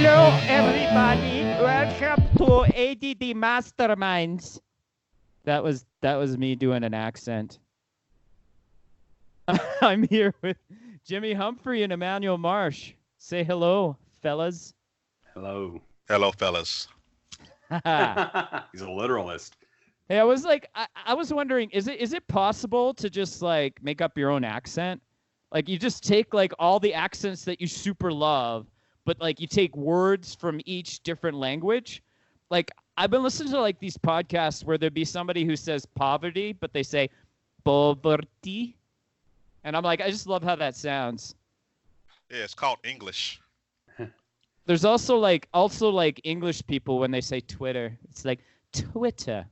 Hello, everybody. Welcome to ADD Masterminds. That was me doing an accent. I'm here with Jimmy Humphrey and Immanuel Marsh. Say hello, fellas. Hello. Hello, fellas. He's a literalist. Hey, I was wondering, is it possible to just like make up your own accent? Like you just take like all the accents that you super love, but like you take words from each different language. Like I've been listening to like these podcasts where there'd be somebody who says poverty, but they say poverty. And I'm like, I just love how that sounds. Yeah, it's called English. There's also like English people when they say Twitter. It's like Twitter.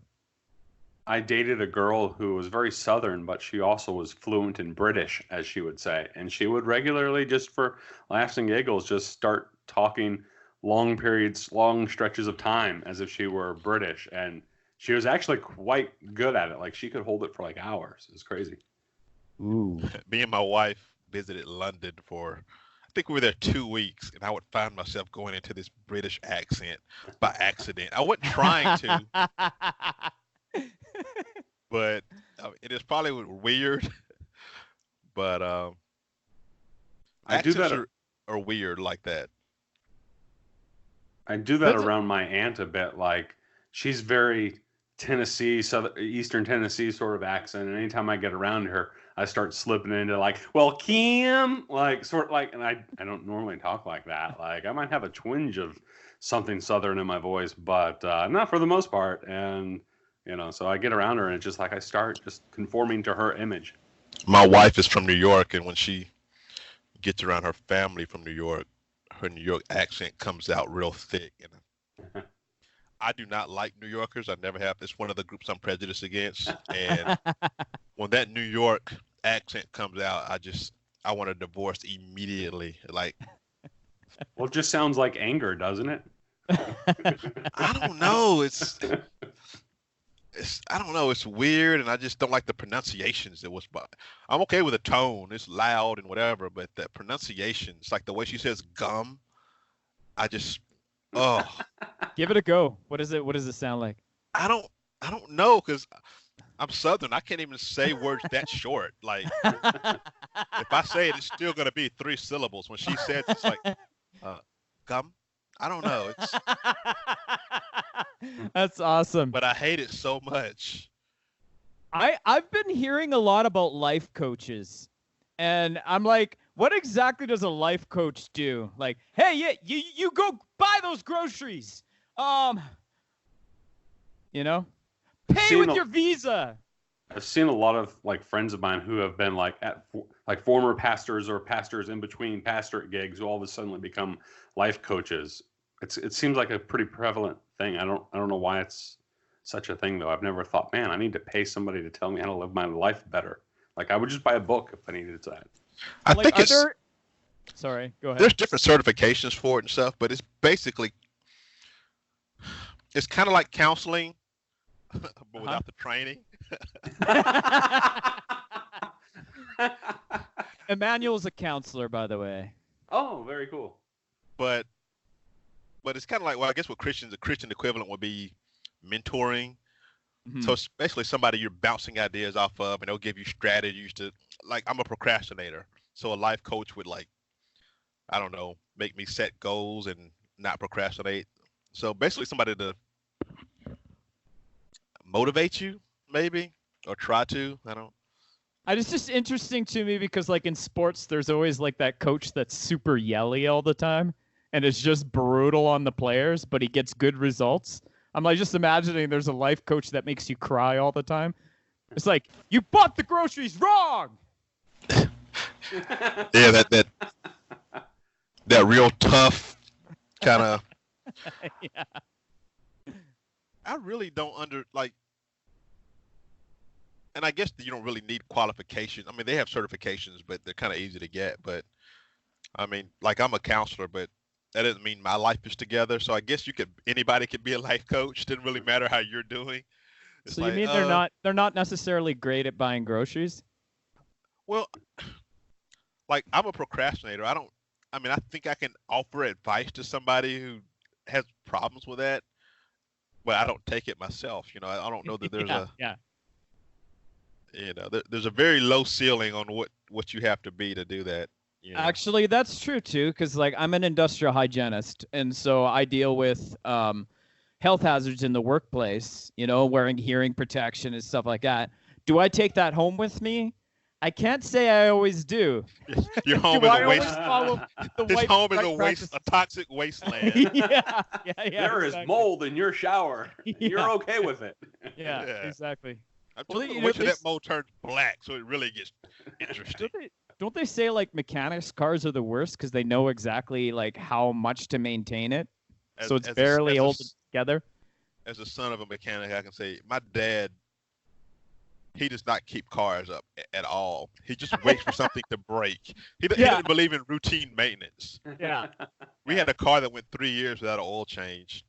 I dated a girl who was very Southern, but she also was fluent in British, as she would say. And she would regularly, just for laughs and giggles, just start talking long stretches of time as if she were British. And she was actually quite good at it. Like she could hold it for like hours. It was crazy. Ooh. Me and my wife visited London for, I think we were there 2 weeks, and I would find myself going into this British accent by accident. I wasn't trying to, but it is probably weird. But I do that. Are weird like that. I do that around my aunt a bit. Like she's very Tennessee, Eastern Tennessee sort of accent. And anytime I get around her, I start slipping into like, well, Kim, like sort of like, and I don't normally talk like that. Like I might have a twinge of something Southern in my voice, but not for the most part. And, so I get around her and it's just like I start just conforming to her image. My wife is from New York, and when she gets around her family from New York, her New York accent comes out real thick. And I do not like New Yorkers. I never have. It's one of the groups I'm prejudiced against. And when that New York accent comes out, I want a divorce immediately. Like, well, it just sounds like anger, doesn't it? I don't know. I don't know. It's weird, and I just don't like the pronunciations. I'm okay with the tone. It's loud and whatever, but the pronunciation, it's like the way she says gum. Oh. Give it a go. What is it? What does it sound like? I don't know, because I'm Southern. I can't even say words that short. Like, if I say it, it's still going to be 3 syllables. When she says it's like, gum. I don't know. That's awesome. But I hate it so much. I've been hearing a lot about life coaches. And I'm like, what exactly does a life coach do? Like, hey, yeah, you go buy those groceries. Pay with your Visa. I've seen a lot of like friends of mine who have been like former pastors or pastors in between pastorate gigs who all of a sudden become life coaches. It seems like a pretty prevalent thing. I don't know why it's such a thing though. I've never thought, man, I need to pay somebody to tell me how to live my life better. Like I would just buy a book if I needed that. I think Sorry, go ahead. There's different certifications for it and stuff, but it's kind of like counseling, but without the training. Emmanuel's a counselor, by the way. Oh, very cool. But it's kind of like, well, I guess the Christian equivalent would be mentoring. Mm-hmm. So it's basically somebody you're bouncing ideas off of, and they'll give you strategies to, like, I'm a procrastinator. So a life coach would, like, I don't know, make me set goals and not procrastinate. So basically somebody to motivate you, maybe, or try to. It's just interesting to me because, like, in sports, there's always, like, that coach that's super yelly all the time, and it's just brutal on the players, but he gets good results. I'm, like, just imagining there's a life coach that makes you cry all the time. It's like, you bought the groceries wrong! Yeah, that real tough kind of. Yeah. I really don't and I guess you don't really need qualifications. I mean, they have certifications, but they're kind of easy to get. But I mean, like, I'm a counselor, but that doesn't mean my life is together. So I guess anybody could be a life coach. Didn't really matter how you're doing. So you mean they're not necessarily great at buying groceries? Well, like, I'm a procrastinator. I mean, I think I can offer advice to somebody who has problems with that, but I don't take it myself. You know, I don't know that there's there's a very low ceiling on what you have to be to do that. You know? Actually, that's true too, because like I'm an industrial hygienist, and so I deal with health hazards in the workplace. You know, wearing hearing protection and stuff like that. Do I take that home with me? I can't say I always do. Your home is a waste. His home is a toxic wasteland. yeah. There is mold in your shower. You're okay with it. Yeah, exactly. I'm just gonna wait till that mold turns black, so it really gets interesting. Don't they say like mechanics cars are the worst because they know exactly like how much to maintain it, so it's barely holding together? As a son of a mechanic, I can say my dad. He does not keep cars up at all. He just waits for something to break. He didn't believe in routine maintenance. Yeah. We had a car that went 3 years without an oil change.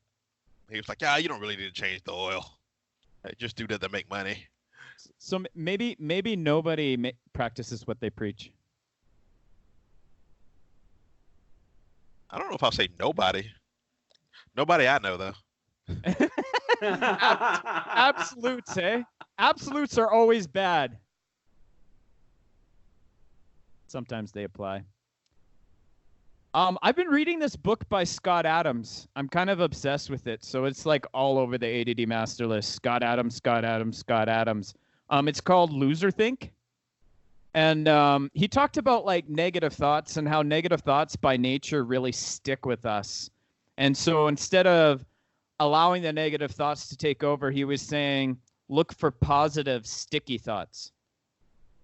He was like, you don't really need to change the oil. Just do that to make money. So maybe nobody practices what they preach. I don't know if I'll say nobody. Nobody I know, though. Absolutes, eh? Absolutes are always bad. Sometimes they apply. I've been reading this book by Scott Adams. I'm kind of obsessed with it. So it's like all over the ADD master list. Scott Adams. It's called Loser Think. And he talked about like negative thoughts and how negative thoughts by nature really stick with us. And so instead of allowing the negative thoughts to take over, he was saying, look for positive, sticky thoughts.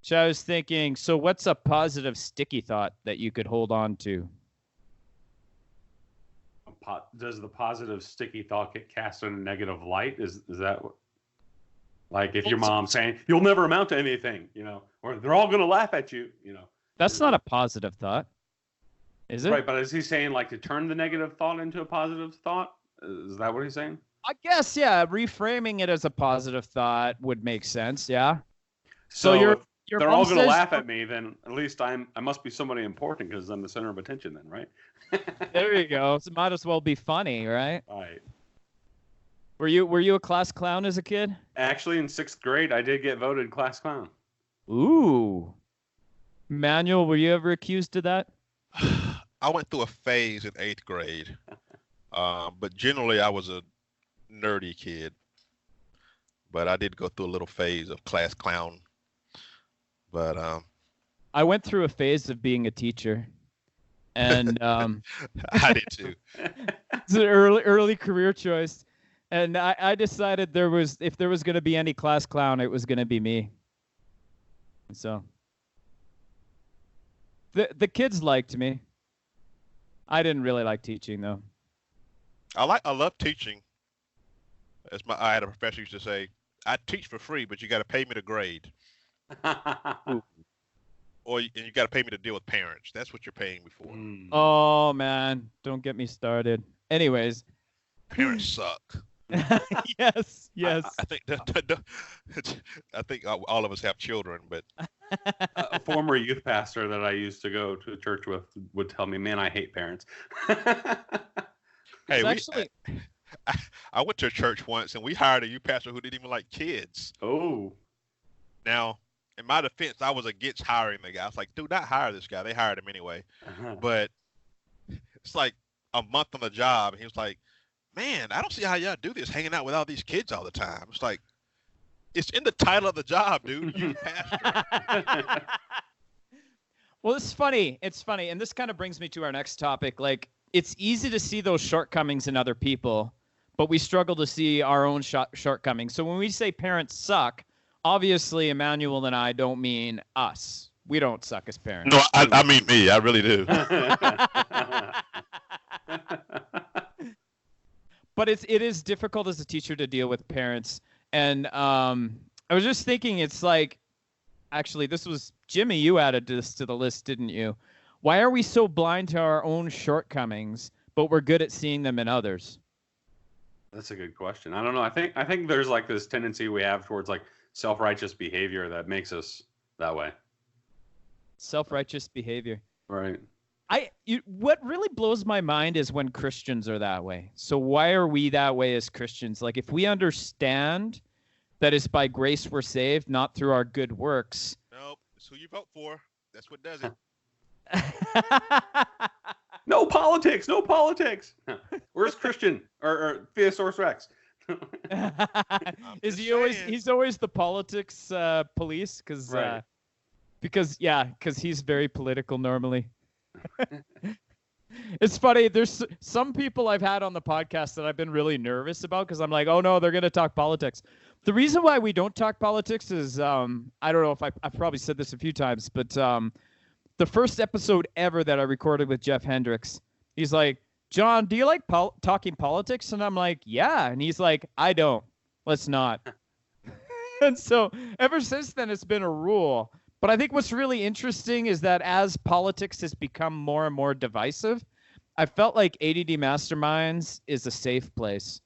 So I was thinking, so what's a positive, sticky thought that you could hold on to? Does the positive, sticky thought get cast in a negative light? Is that what? Like if your mom's saying, you'll never amount to anything, you know, or they're all going to laugh at you, you know. That's not a positive thought, is it? Right, but is he saying like to turn the negative thought into a positive thought? Is that what he's saying? I guess, yeah. Reframing it as a positive thought would make sense, yeah. So if they're all going to laugh at me, then at least I must be somebody important because I'm the center of attention then, right? There you go. So it might as well be funny, right? Right. Were you a class clown as a kid? Actually, in 6th grade, I did get voted class clown. Ooh. Manuel, were you ever accused of that? I went through a phase in 8th grade. But generally, I was a nerdy kid. But I did go through a little phase of class clown. But I went through a phase of being a teacher, and I did too. It's an early career choice, and I decided if there was going to be any class clown, it was going to be me. So the kids liked me. I didn't really like teaching though. I love teaching. I had a professor used to say, I teach for free, but you got to pay me to grade. And you got to pay me to deal with parents. That's what you're paying me for. Oh man, don't get me started. Anyways, parents suck. Yes. I think all of us have children, but a former youth pastor that I used to go to church with would tell me, "Man, I hate parents." Hey, I went to a church once, and we hired a youth pastor who didn't even like kids. Oh. Now, in my defense, I was against hiring the guy. I was like, "Do not hire this guy." They hired him anyway. But it's like a month on the job, and he was like, "Man, I don't see how y'all do this, hanging out with all these kids all the time." It's like, it's in the title of the job, dude. Youth pastor. Well, it's funny. And this kind of brings me to our next topic. Like, it's easy to see those shortcomings in other people, but we struggle to see our own shortcomings. So when we say parents suck, obviously Emmanuel and I don't mean us. We don't suck as parents. No, I mean me. I really do. But it is difficult as a teacher to deal with parents. And I was just thinking, it's like, actually, this was Jimmy, you added this to the list, didn't you? Why are we so blind to our own shortcomings, but we're good at seeing them in others? That's a good question. I don't know. I think there's like this tendency we have towards like self-righteous behavior that makes us that way. Self-righteous behavior. Right. what really blows my mind is when Christians are that way. So why are we that way as Christians? Like, if we understand that it's by grace we're saved, not through our good works. Nope. It's who you vote for. That's what does it. No politics. No politics. Where's Christian or Theosaurus Rex? Is he always? He's always the politics police because he's very political normally. It's funny. There's some people I've had on the podcast that I've been really nervous about because I'm like, oh no, they're gonna talk politics. The reason why we don't talk politics is I don't know if I've probably said this a few times, but the first episode ever that I recorded with Jeff Hendricks, he's like, John, do you like talking politics? And I'm like, yeah. And he's like, I don't. Let's not. And so ever since then, it's been a rule. But I think what's really interesting is that as politics has become more and more divisive, I felt like ADD Masterminds is a safe place.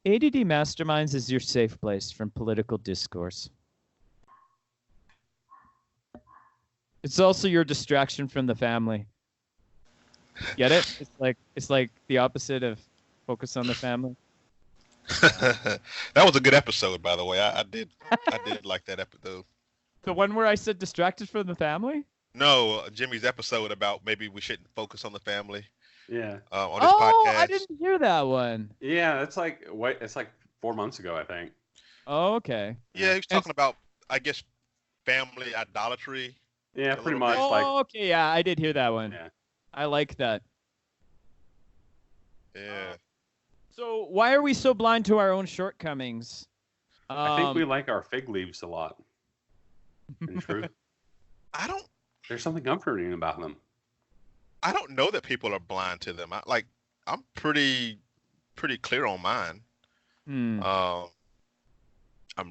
ADD Masterminds is your safe place from political discourse. It's also your distraction from the family. Get it? It's like the opposite of focus on the family. That was a good episode, by the way. I did like that episode. The one where I said distracted from the family? No, Jimmy's episode about maybe we shouldn't focus on the family. Yeah. On his podcast. I didn't hear that one. Yeah, it's like 4 months ago, I think. Oh, okay. Yeah, he was talking about, I guess, family idolatry. Yeah, pretty much. Oh, okay, yeah, I did hear that one. Yeah. I like that. Yeah. So why are we so blind to our own shortcomings? I think we like our fig leaves a lot. In truth. There's something comforting about them. I don't know that people are blind to them. I'm pretty clear on mine. I'm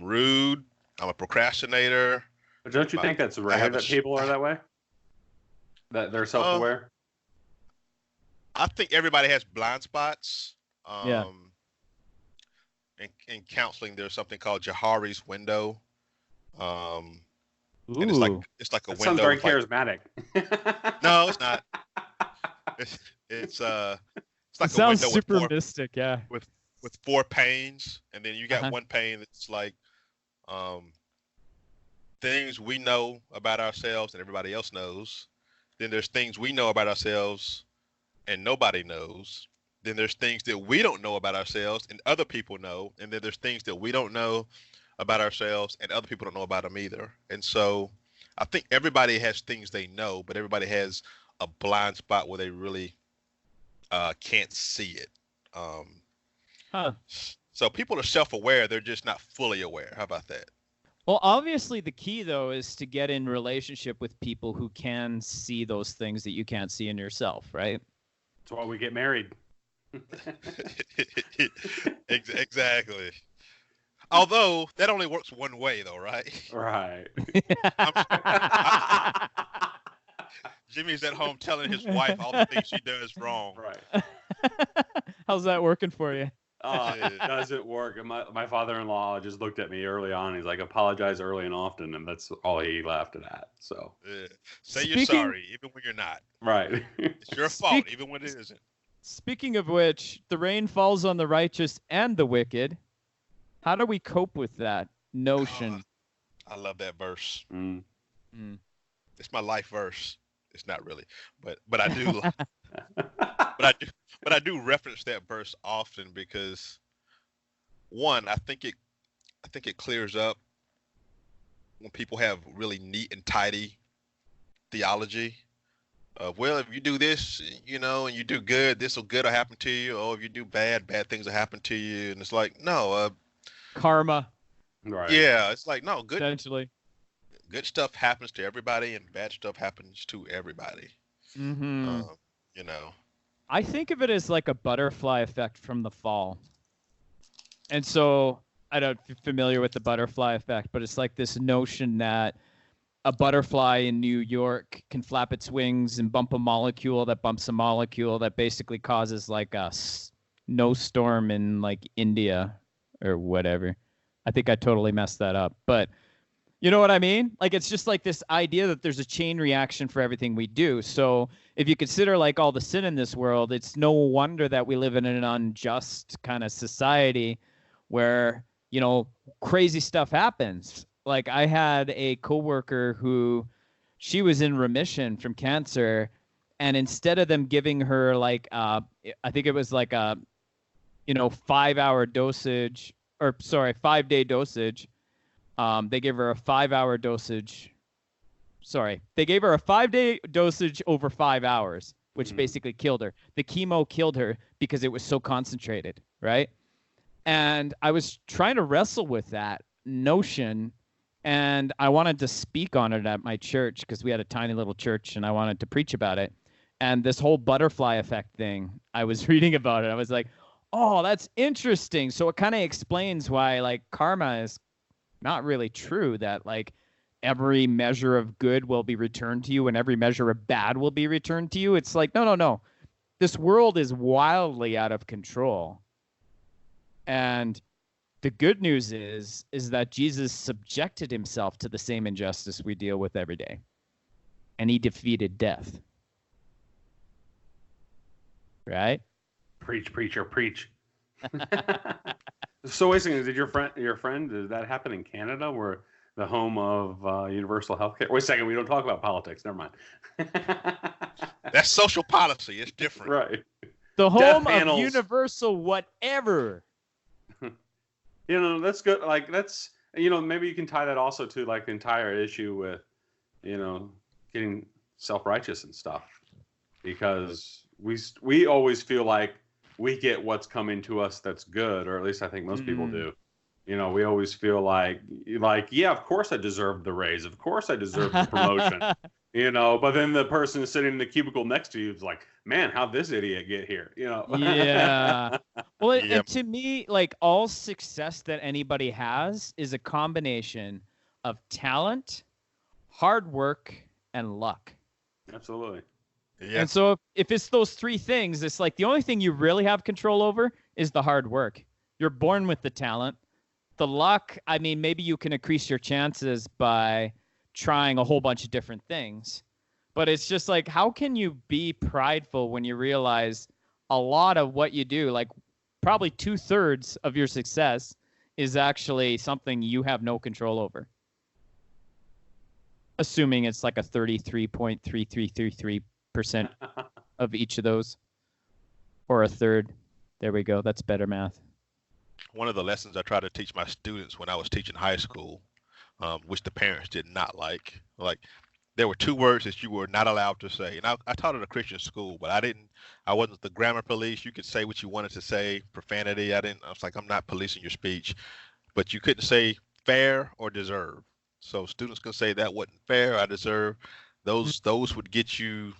rude. I'm a procrastinator. But don't you think that's rare that people are that way? That they're self-aware? I think everybody has blind spots. Yeah. In counseling, there's something called Johari's window. And it's like a window. Sounds very charismatic. No, it's not. It's like it sounds a window super mystic, yeah. With 4 panes, and then you got one pane that's like things we know about ourselves and everybody else knows. Then there's things we know about ourselves and nobody knows. Then there's things that we don't know about ourselves and other people know. And then there's things that we don't know about ourselves and other people don't know about them either. And so I think everybody has things they know, but everybody has a blind spot where they really can't see it. So people are self-aware. They're just not fully aware. How about that? Well, obviously the key, though, is to get in relationship with people who can see those things that you can't see in yourself, right? That's why we get married. Exactly. Although that only works one way, though, right? Right. Jimmy's at home telling his wife all the things she does wrong. Right. How's that working for you? It doesn't work. And my father-in-law just looked at me early on. He's like, apologize early and often. And that's all he laughed at. So say you're sorry, even when you're not. Right. It's your fault, even when it isn't. Speaking of which, the rain falls on the righteous and the wicked. How do we cope with that notion? I love that verse. Mm. It's my life verse. It's not really, but I do. but I do reference that verse often because, one, I think it clears up when people have really neat and tidy theology. Well, if you do this, and you do good, this will happen to you. Or if you do bad things will happen to you. And it's like, no, karma. Right. Yeah, it's like, no, good. Essentially. Good stuff happens to everybody, and bad stuff happens to everybody. Mm-hmm. I think of it as like a butterfly effect from the fall. And so I don't know if you're familiar with the butterfly effect, but it's like this notion that a butterfly in New York can flap its wings and bump a molecule that bumps a molecule that basically causes like a snowstorm in like India or whatever. I think I totally messed that up. But You know what I mean? Like, it's just like this idea that there's a chain reaction for everything we do. So if you consider like all the sin in this world, it's no wonder that we live in an unjust kind of society where, you know, crazy stuff happens. Like, I had a coworker who, she was in remission from cancer, and instead of them giving her like I think it was like a, you know, 5-hour dosage, or sorry, 5-day dosage, they gave her a 5-hour dosage. Sorry, they gave her a 5-day dosage over 5 hours, which basically killed her. The chemo killed her because it was so concentrated, right? And I was trying to wrestle with that notion, and I wanted to speak on it at my church because we had a tiny little church, and I wanted to preach about it. And this whole butterfly effect thing, I was reading about it. I was like, oh, that's interesting. So it kind of explains why like karma is not really true, that like every measure of good will be returned to you and every measure of bad will be returned to you. It's like, no. This world is wildly out of control. And the good news is that Jesus subjected himself to the same injustice we deal with every day. And he defeated death. Right? Preach, preacher, preach. So wait a second, did your friend, did that happen in Canada, where the home of universal healthcare? Wait a second, we don't talk about politics. Never mind. That's social policy. It's different. Right. The home of universal whatever. You know, that's good. Like, that's, you know, maybe you can tie that also to like the entire issue with, you know, getting self-righteous and stuff, because we always feel like we get what's coming to us that's good, or at least I think most people do. You know, we always feel like, yeah, of course I deserve the raise. Of course I deserve the promotion. You know, but then the person sitting in the cubicle next to you is like, man, how'd this idiot get here? You know? Yeah. Well, and to me, like, all success that anybody has is a combination of talent, hard work, and luck. Absolutely. Yeah. And so if it's those three things, it's like the only thing you really have control over is the hard work. You're born with the talent. The luck, I mean, maybe you can increase your chances by trying a whole bunch of different things. But it's just like, how can you be prideful when you realize a lot of what you do, like probably 2/3 of your success, is actually something you have no control over? Assuming it's like a 33.3333% of each of those, or a third. There we go. That's better math. One of the lessons I try to teach my students when I was teaching high school, which the parents did not like there were 2 words that you were not allowed to say. And I taught at a Christian school, but I wasn't the grammar police. You could say what you wanted to say, profanity. I was like, I'm not policing your speech, but you couldn't say fair or deserve. So students could say that wasn't fair, I deserve. Those would get you,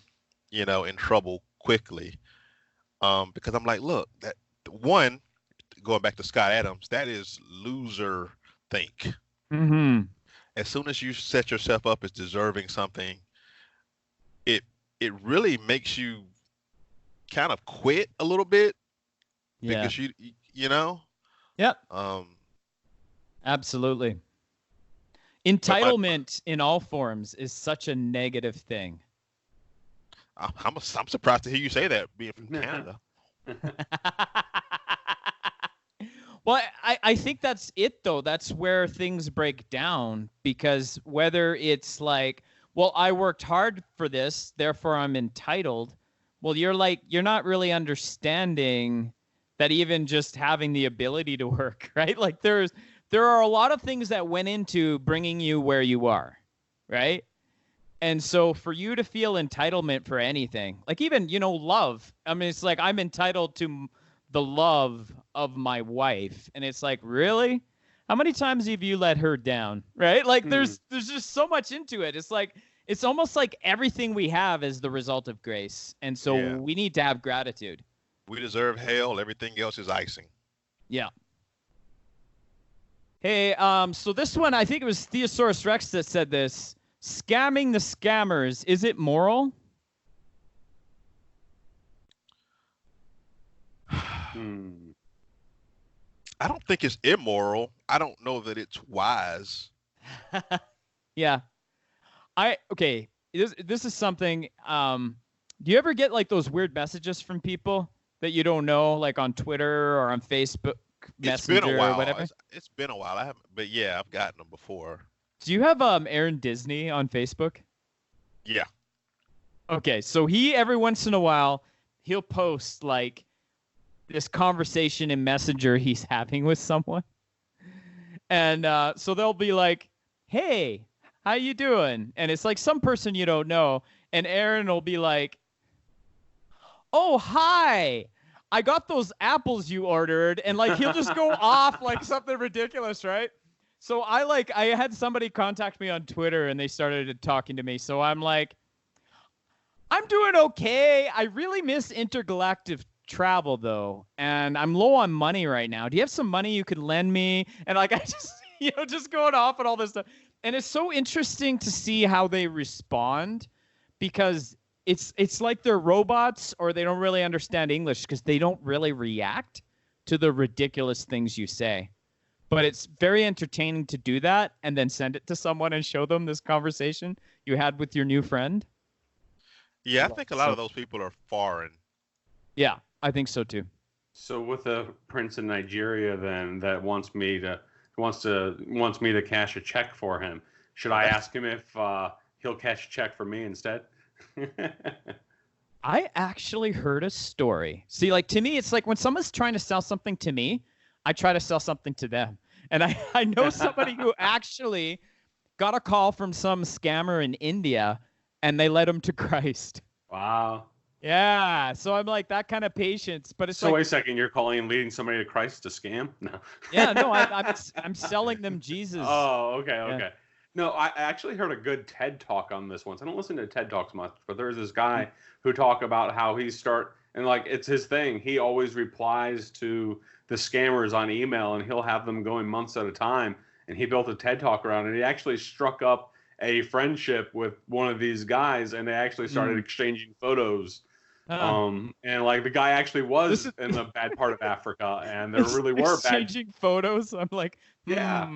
you know, in trouble quickly. Because I'm like, look, that one, going back to Scott Adams, that is loser think. Mm-hmm. As soon as you set yourself up as deserving something, it really makes you kind of quit a little bit. Yeah. Because you know. Yep. Absolutely. Entitlement in all forms is such a negative thing. I'm surprised to hear you say that, being from Canada. Well, I think that's it, though. That's where things break down, because whether it's like, well, I worked hard for this, therefore I'm entitled. Well, you're not really understanding that even just having the ability to work, right? Like there are a lot of things that went into bringing you where you are, right? And so for you to feel entitlement for anything, like even, you know, love, I mean, it's like I'm entitled to the love of my wife. And it's like, really? How many times have you let her down? Right? Like there's just so much into it. It's like, it's almost like everything we have is the result of grace. And so we need to have gratitude. We deserve hell. Everything else is icing. Yeah. Hey, so this one, I think it was Theosaurus Rex that said this. Scamming the scammers, is it moral? I don't think it's immoral. I don't know that it's wise. Yeah. Okay. This is something. Do you ever get like those weird messages from people that you don't know, like on Twitter or on Facebook Messenger It's been a while. or whatever? It's been a while. I haven't, but yeah, I've gotten them before. Do you have Aaron Disney on Facebook? Yeah. Okay, so he every once in a while he'll post like this conversation in Messenger he's having with someone, and so they'll be like, "Hey, how you doing?" And it's like some person you don't know, and Aaron will be like, "Oh, hi. I got those apples you ordered," and like he'll just go off like something ridiculous, right? So I had somebody contact me on Twitter and they started talking to me. So I'm like, I'm doing okay. I really miss intergalactic travel though, and I'm low on money right now. Do you have some money you could lend me? And like I just just going off and all this stuff. And it's so interesting to see how they respond, because it's like they're robots or they don't really understand English because they don't really react to the ridiculous things you say. But it's very entertaining to do that and then send it to someone and show them this conversation you had with your new friend. Yeah, I think a lot of those people are foreign. Yeah, I think so too. So with a prince in Nigeria then that wants me to cash a check for him, should I ask him if he'll cash a check for me instead? I actually heard a story. See, like to me, it's like when someone's trying to sell something to me, I try to sell something to them. And I know somebody who actually got a call from some scammer in India and they led him to Christ. Wow. Yeah. So I'm like that kind of patience. But it's so like, wait a second, you're calling and leading somebody to Christ to scam? No. Yeah, no, I'm selling them Jesus. Oh, okay, Yeah. okay. No, I actually heard a good TED Talk on this once. I don't listen to TED Talks much, but there's this guy who talk about how and like it's his thing. He always replies to the scammers on email, and he'll have them going months at a time. And he built a TED Talk around it. He actually struck up a friendship with one of these guys, and they actually started exchanging photos. And like the guy actually was in the bad part of Africa, and there really were exchanging photos. I'm like, yeah.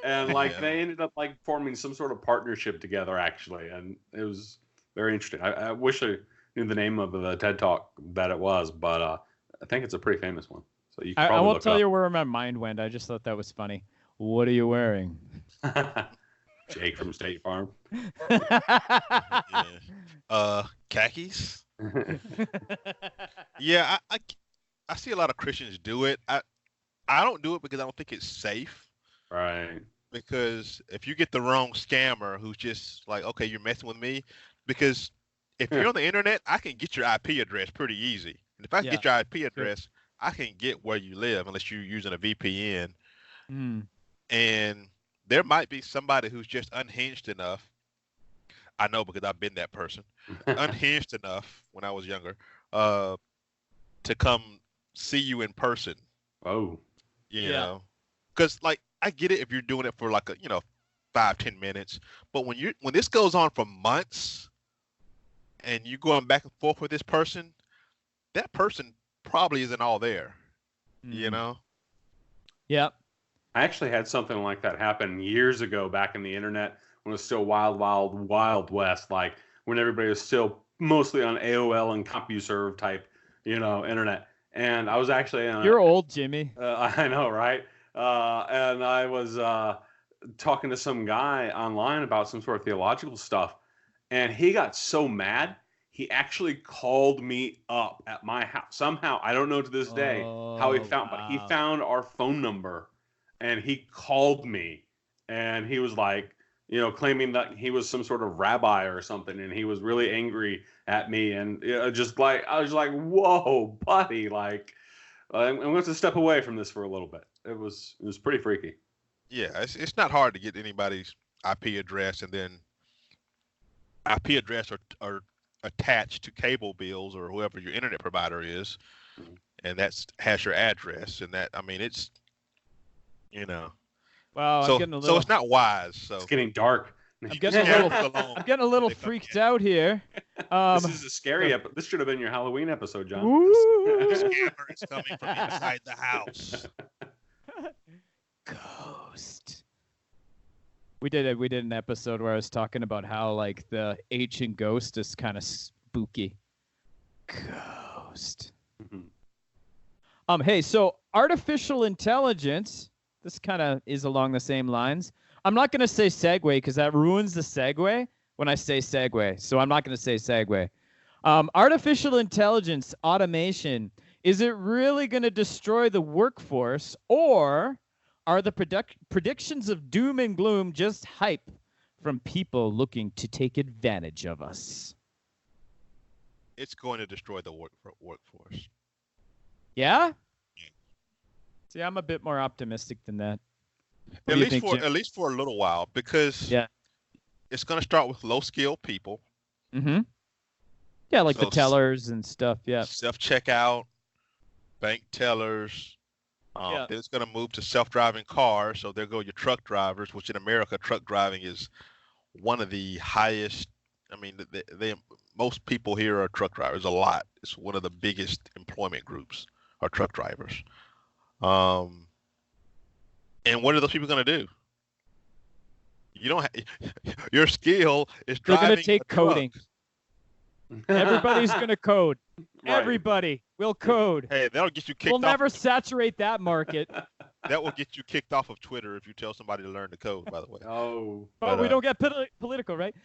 And like they ended up like forming some sort of partnership together actually, and it was very interesting. I wish I knew the name of the TED Talk that it was, but I think it's a pretty famous one. So you can I probably won't look tell up. you where my mind went. I just thought that was funny. What are you wearing? Jake from State Farm. Khakis. Yeah, I see a lot of Christians do it. I don't do it because I don't think it's safe. Right. Because if you get the wrong scammer who's just like, okay, you're messing with me, because if you're on the internet, I can get your IP address pretty easy. And if I can get your IP address, I can get where you live unless you're using a VPN. And there might be somebody who's just unhinged enough. I know because I've been that person. Unhinged enough when I was younger to come see you in person. Oh. You know? Because like I get it if you're doing it for like 5-10 minutes, but when this goes on for months and you're going back and forth with this person, that person probably isn't all there. You know? Yep. I actually had something like that happen years ago back in the internet when it was still wild west, like when everybody was still mostly on AOL and CompuServe type, internet. And I was actually You're old, Jimmy. I know, right? And I was talking to some guy online about some sort of theological stuff, and he got so mad he actually called me up at my house. Somehow, I don't know to this day how he found, but he found our phone number, and he called me, and he was like, claiming that he was some sort of rabbi or something, and he was really angry at me, and just like I was like, "Whoa, buddy!" Like, I'm going to step away from this for a little bit. It was pretty freaky. Yeah, it's not hard to get anybody's IP address, and then IP address are attached to cable bills or whoever your internet provider is, and has your address, and that it's Wow, so it's not wise. So it's getting dark. I'm getting a little freaked out here. This is a scary episode. This should have been your Halloween episode, John. The scammer is coming from inside the house. Ghost. We did an episode where I was talking about how like the ancient ghost is kind of spooky. Ghost. Hey, so artificial intelligence. This kind of is along the same lines. I'm not gonna say segue because that ruins the segue when I say segue. So I'm not gonna say segue. Artificial intelligence automation. Is it really gonna destroy the workforce, or are the predictions of doom and gloom just hype from people looking to take advantage of us? It's going to destroy the workforce. Yeah? See, I'm a bit more optimistic than that. At least for a little while, because it's going to start with low-skilled people. Mm-hmm. Yeah, like the tellers and stuff. Yeah. Self-checkout, bank tellers. Then it's going to move to self-driving cars. So there go your truck drivers, which in America, truck driving is one of the highest. I mean, most people here are truck drivers. A lot. It's one of the biggest employment groups are truck drivers. And what are those people going to do? You don't. Your skill is driving. They're going to take coding. Everybody's going to code. Right. Everybody will code. Hey, that'll get you kicked off. We'll never saturate that market. That will get you kicked off of Twitter if you tell somebody to learn to code, by the way. Oh. But we don't get political, right?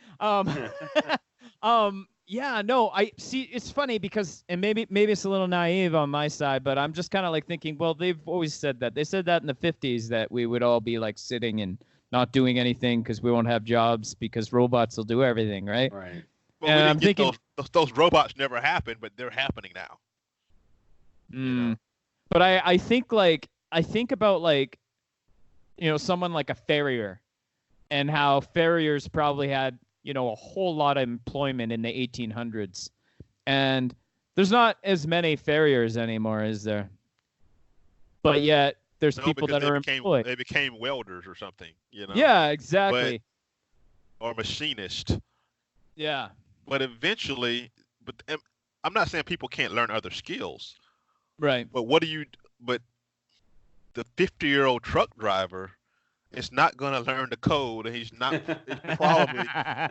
Yeah, no, I see. It's funny because, and maybe it's a little naive on my side, but I'm just kind of like thinking, well, they've always said that. They said that in the 50s that we would all be like sitting and not doing anything because we won't have jobs because robots will do everything, right? Right. Well, and I'm thinking those robots never happened, but they're happening now. You know? But I think about like, you know, someone like a farrier, and how farriers probably had, you know, a whole lot of employment in the 1800s, and there's not as many farriers anymore, is there? But yet there's people that are employed. They became welders or something, you know. Yeah, exactly. Or machinists. Yeah. But eventually, I'm not saying people can't learn other skills. Right. But but the 50-year-old truck driver is not going to learn the code, and he's probably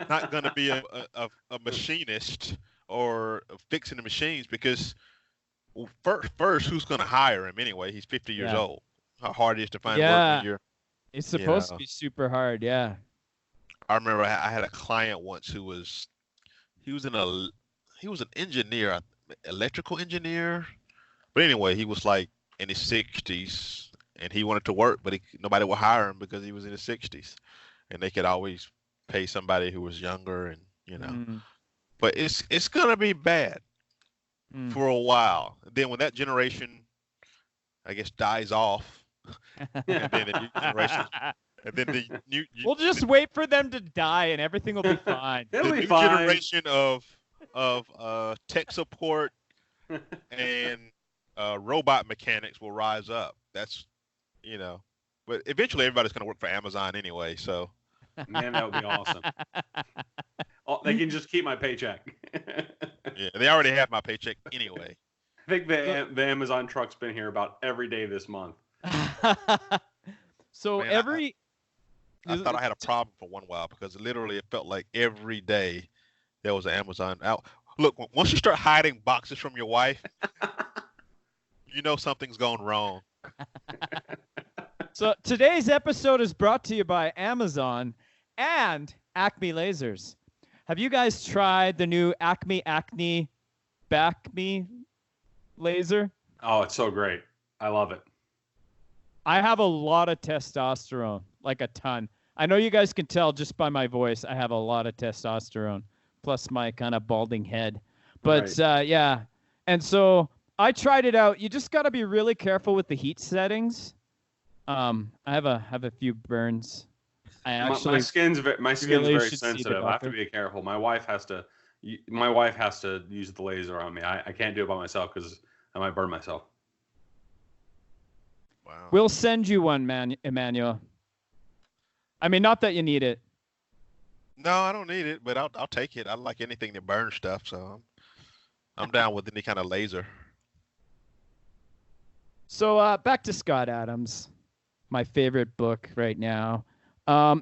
not going to be a machinist or fixing the machines, because first, who's going to hire him anyway? He's 50 years old. How hard it is to find work when you're... It's supposed to be super hard, yeah. I remember I had a client once who was... He was an engineer, electrical engineer. But anyway, he was like in his 60s, and he wanted to work, but nobody would hire him because he was in his 60s, and they could always pay somebody who was younger, and you know. But it's gonna be bad for a while. Then when that generation, I guess, dies off, and then the new generation. And then we'll just wait for them to die, and everything will be fine. It'll be new fine. Generation of tech support and robot mechanics will rise up. That's, you know, but eventually everybody's going to work for Amazon anyway. So, man, that would be awesome. They can just keep my paycheck. Yeah, they already have my paycheck anyway. I think the Amazon truck's been here about every day this month. So man, I thought I had a problem for one while, because literally it felt like every day there was an Amazon out. Look, once you start hiding boxes from your wife, you know something's going wrong. So today's episode is brought to you by Amazon and Acme Lasers. Have you guys tried the new Acme laser? Oh, it's so great. I love it. I have a lot of testosterone, like a ton. I know you guys can tell just by my voice, I have a lot of testosterone, plus my kind of balding head. But yeah, and so I tried it out. You just got to be really careful with the heat settings. I have a few burns. My skin's very sensitive. I have to be careful. My wife has to use the laser on me. I can't do it by myself because I might burn myself. Wow. We'll send you one, Emmanuel. I mean, not that you need it. No, I don't need it, but I'll take it. I like anything that burns stuff, so I'm down with any kind of laser. So back to Scott Adams, my favorite book right now.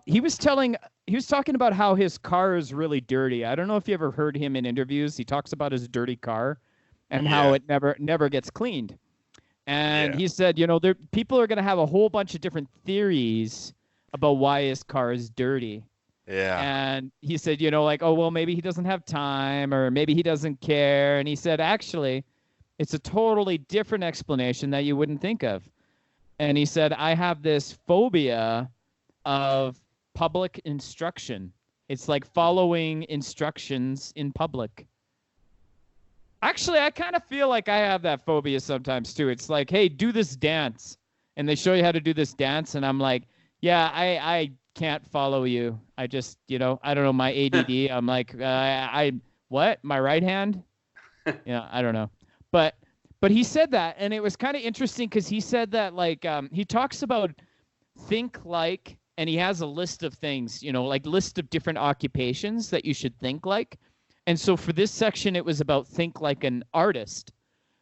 He was talking about how his car is really dirty. I don't know if you ever heard him in interviews. He talks about his dirty car and how it never gets cleaned. And he said, people are going to have a whole bunch of different theories about why his car is dirty. Yeah. And he said, oh, well, maybe he doesn't have time or maybe he doesn't care. And he said, actually, it's a totally different explanation that you wouldn't think of. And he said, I have this phobia of public instruction. It's like following instructions in public. Actually, I kind of feel like I have that phobia sometimes too. It's like, hey, do this dance. And they show you how to do this dance. And I'm like, yeah, I can't follow you. I just, I don't know, my ADD. I'm like, what? My right hand? Yeah, I don't know. But he said that, and it was kind of interesting because he said that, like, he talks about think like, and he has a list of things, like list of different occupations that you should think like. And so for this section, it was about think like an artist.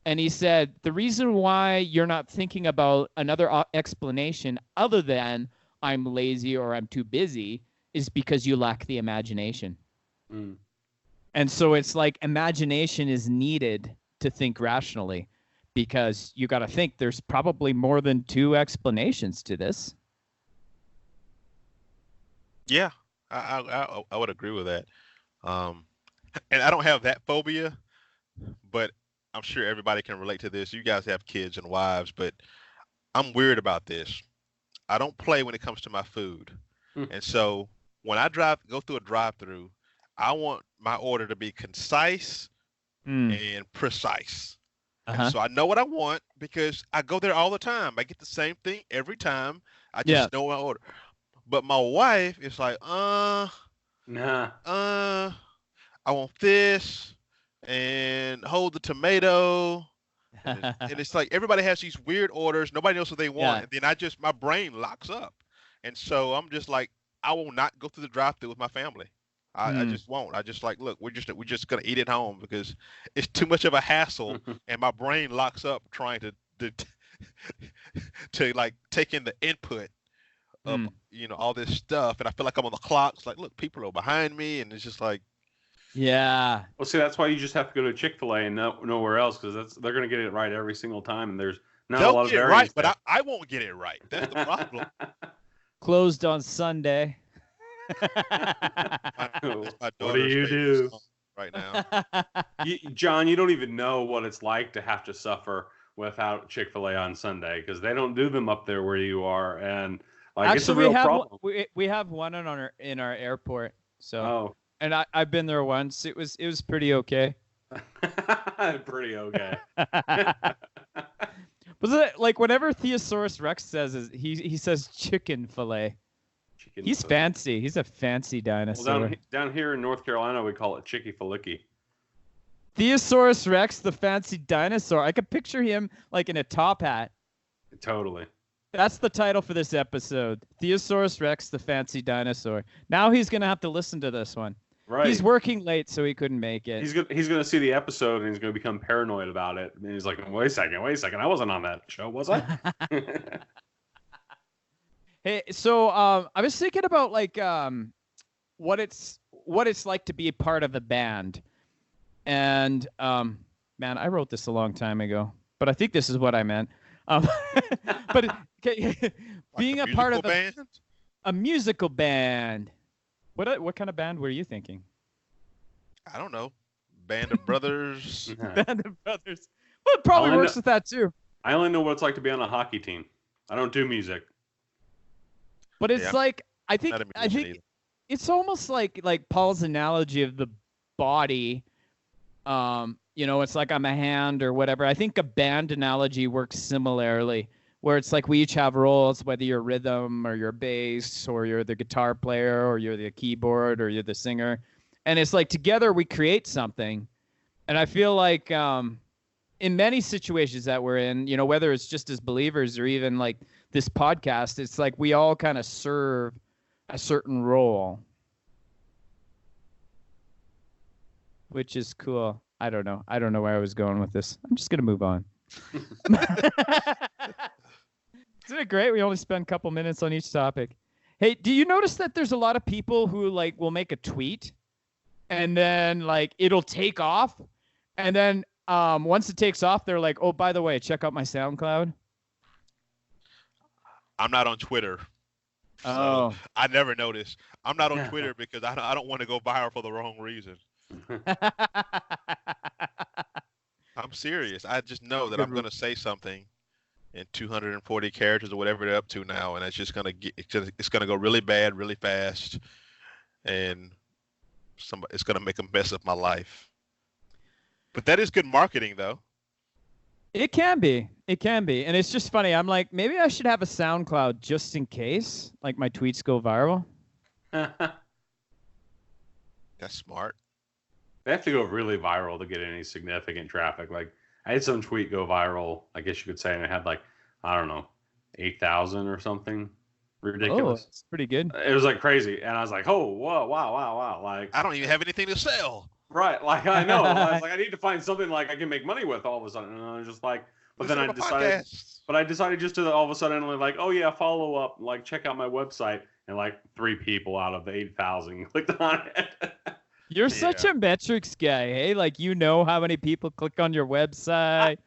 And he said, the reason why you're not thinking about another explanation other than I'm lazy or I'm too busy is because you lack the imagination. Mm. And so it's like imagination is needed to think rationally because you got to think there's probably more than two explanations to this. Yeah, I would agree with that. And I don't have that phobia, but I'm sure everybody can relate to this. You guys have kids and wives, but I'm weird about this. I don't play when it comes to my food. And so when I go through a drive-through, I want my order to be concise and precise. And so I know what I want because I go there all the time. I get the same thing every time. I just know my order. But my wife is like, I want this and hold the tomato. And it's like everybody has these weird orders. Nobody knows what they want. And then my brain locks up. And so I'm just like, I will not go through the drive-through with my family. I just won't. I just like, look, we're just going to eat at home because it's too much of a hassle. And my brain locks up trying to like take in the input of, all this stuff. And I feel like I'm on the clock. It's like, look, people are behind me. And it's just like, yeah. Well, see, that's why you just have to go to Chick-fil-A and nowhere else because they're going to get it right every single time, and there's not a lot of variance. Right, but I won't get it right. That's the problem. Closed on Sunday. What do you do right now? John, you don't even know what it's like to have to suffer without Chick-fil-A on Sunday because they don't do them up there where you are, and like actually, it's a real problem. We have one in our airport. So. Oh. And I've been there once. It was pretty okay. Pretty okay. Was it like whenever Theosaurus Rex says he says chicken fillet. He's fancy. He's a fancy dinosaur. Well, down here in North Carolina, we call it chicky-filicky. Theosaurus Rex, the fancy dinosaur. I could picture him like in a top hat. Totally. That's the title for this episode. Theosaurus Rex, the fancy dinosaur. Now he's gonna have to listen to this one. Right. He's working late, so he couldn't make it. He's gonna see the episode and he's gonna become paranoid about it. And he's like, wait a second, I wasn't on that show, was I? Hey, so I was thinking about like what it's like to be a part of a band, and man, I wrote this a long time ago, but I think this is what I meant. But being a part of a musical band. What kind of band were you thinking? I don't know. Band of Brothers. Band of Brothers. Well, it probably works with that too. I only know what it's like to be on a hockey team. I don't do music. But it's like I think it's almost like Paul's analogy of the body. It's like I'm a hand or whatever. I think a band analogy works similarly. Where it's like we each have roles, whether you're rhythm or you're bass or you're the guitar player or you're the keyboard or you're the singer. And it's like together we create something. And I feel like in many situations that we're in, whether it's just as believers or even like this podcast, it's like we all kind of serve a certain role, which is cool. I don't know where I was going with this. I'm just going to move on. Isn't it great? We only spend a couple minutes on each topic. Hey, do you notice that there's a lot of people who like will make a tweet and then like it'll take off, and then once it takes off, they're like, "Oh, by the way, check out my SoundCloud." I'm not on Twitter, so Oh. I never notice. I'm not on Twitter because I don't want to go viral for the wrong reason. I'm serious. I just know that I'm going to say something in 240 characters or whatever they're up to now, and it's just going to get it's going to go really bad, really fast, and it's going to make a mess of my life. But that is good marketing, though. It can be. It can be. And it's just funny. I'm like, maybe I should have a SoundCloud just in case, like my tweets go viral. That's smart. They have to go really viral to get any significant traffic. Like, I had some tweet go viral, I guess you could say, and it had like, I don't know, 8,000 or something. Ridiculous. Oh, it's pretty good. It was like crazy. And I was like, oh, whoa, wow. Like, I don't even have anything to sell. Right. Like, I know. I was like, I need to find something like I can make money with all of a sudden. And I was just like, but then I decided just to all of a sudden like, oh yeah, follow up, like check out my website. And like 3 people out of the 8,000 clicked on it. You're such a metrics guy, hey? Like, you know how many people click on your website.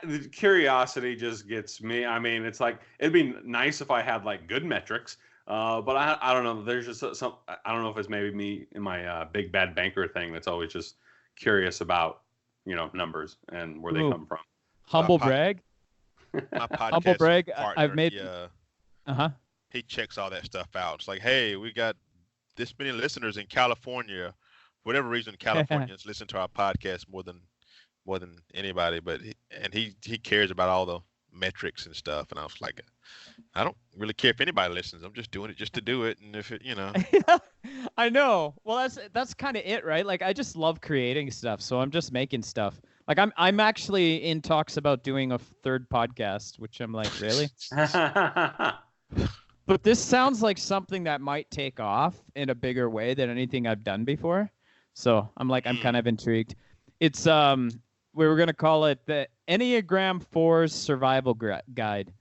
The curiosity just gets me. I mean, it's like, it'd be nice if I had like good metrics, but I don't know. There's just some, I don't know if it's maybe me in my big bad banker thing that's always just curious about, numbers and where they come from. Humble brag. My podcast Humble brag. partner, I've made. He checks all that stuff out. It's like, hey, we got this many listeners in California. For whatever reason, Californians listen to our podcast more than anybody. But he cares about all the metrics and stuff. And I was like, I don't really care if anybody listens. I'm just doing it just to do it. And if it, I know. Well, that's kind of it, right? Like, I just love creating stuff, so I'm just making stuff. Like, I'm actually in talks about doing a 3rd podcast, which I'm like, really? But this sounds like something that might take off in a bigger way than anything I've done before. So I'm like, I'm kind of intrigued. It's we were gonna call it the Enneagram 4's Survival Guide.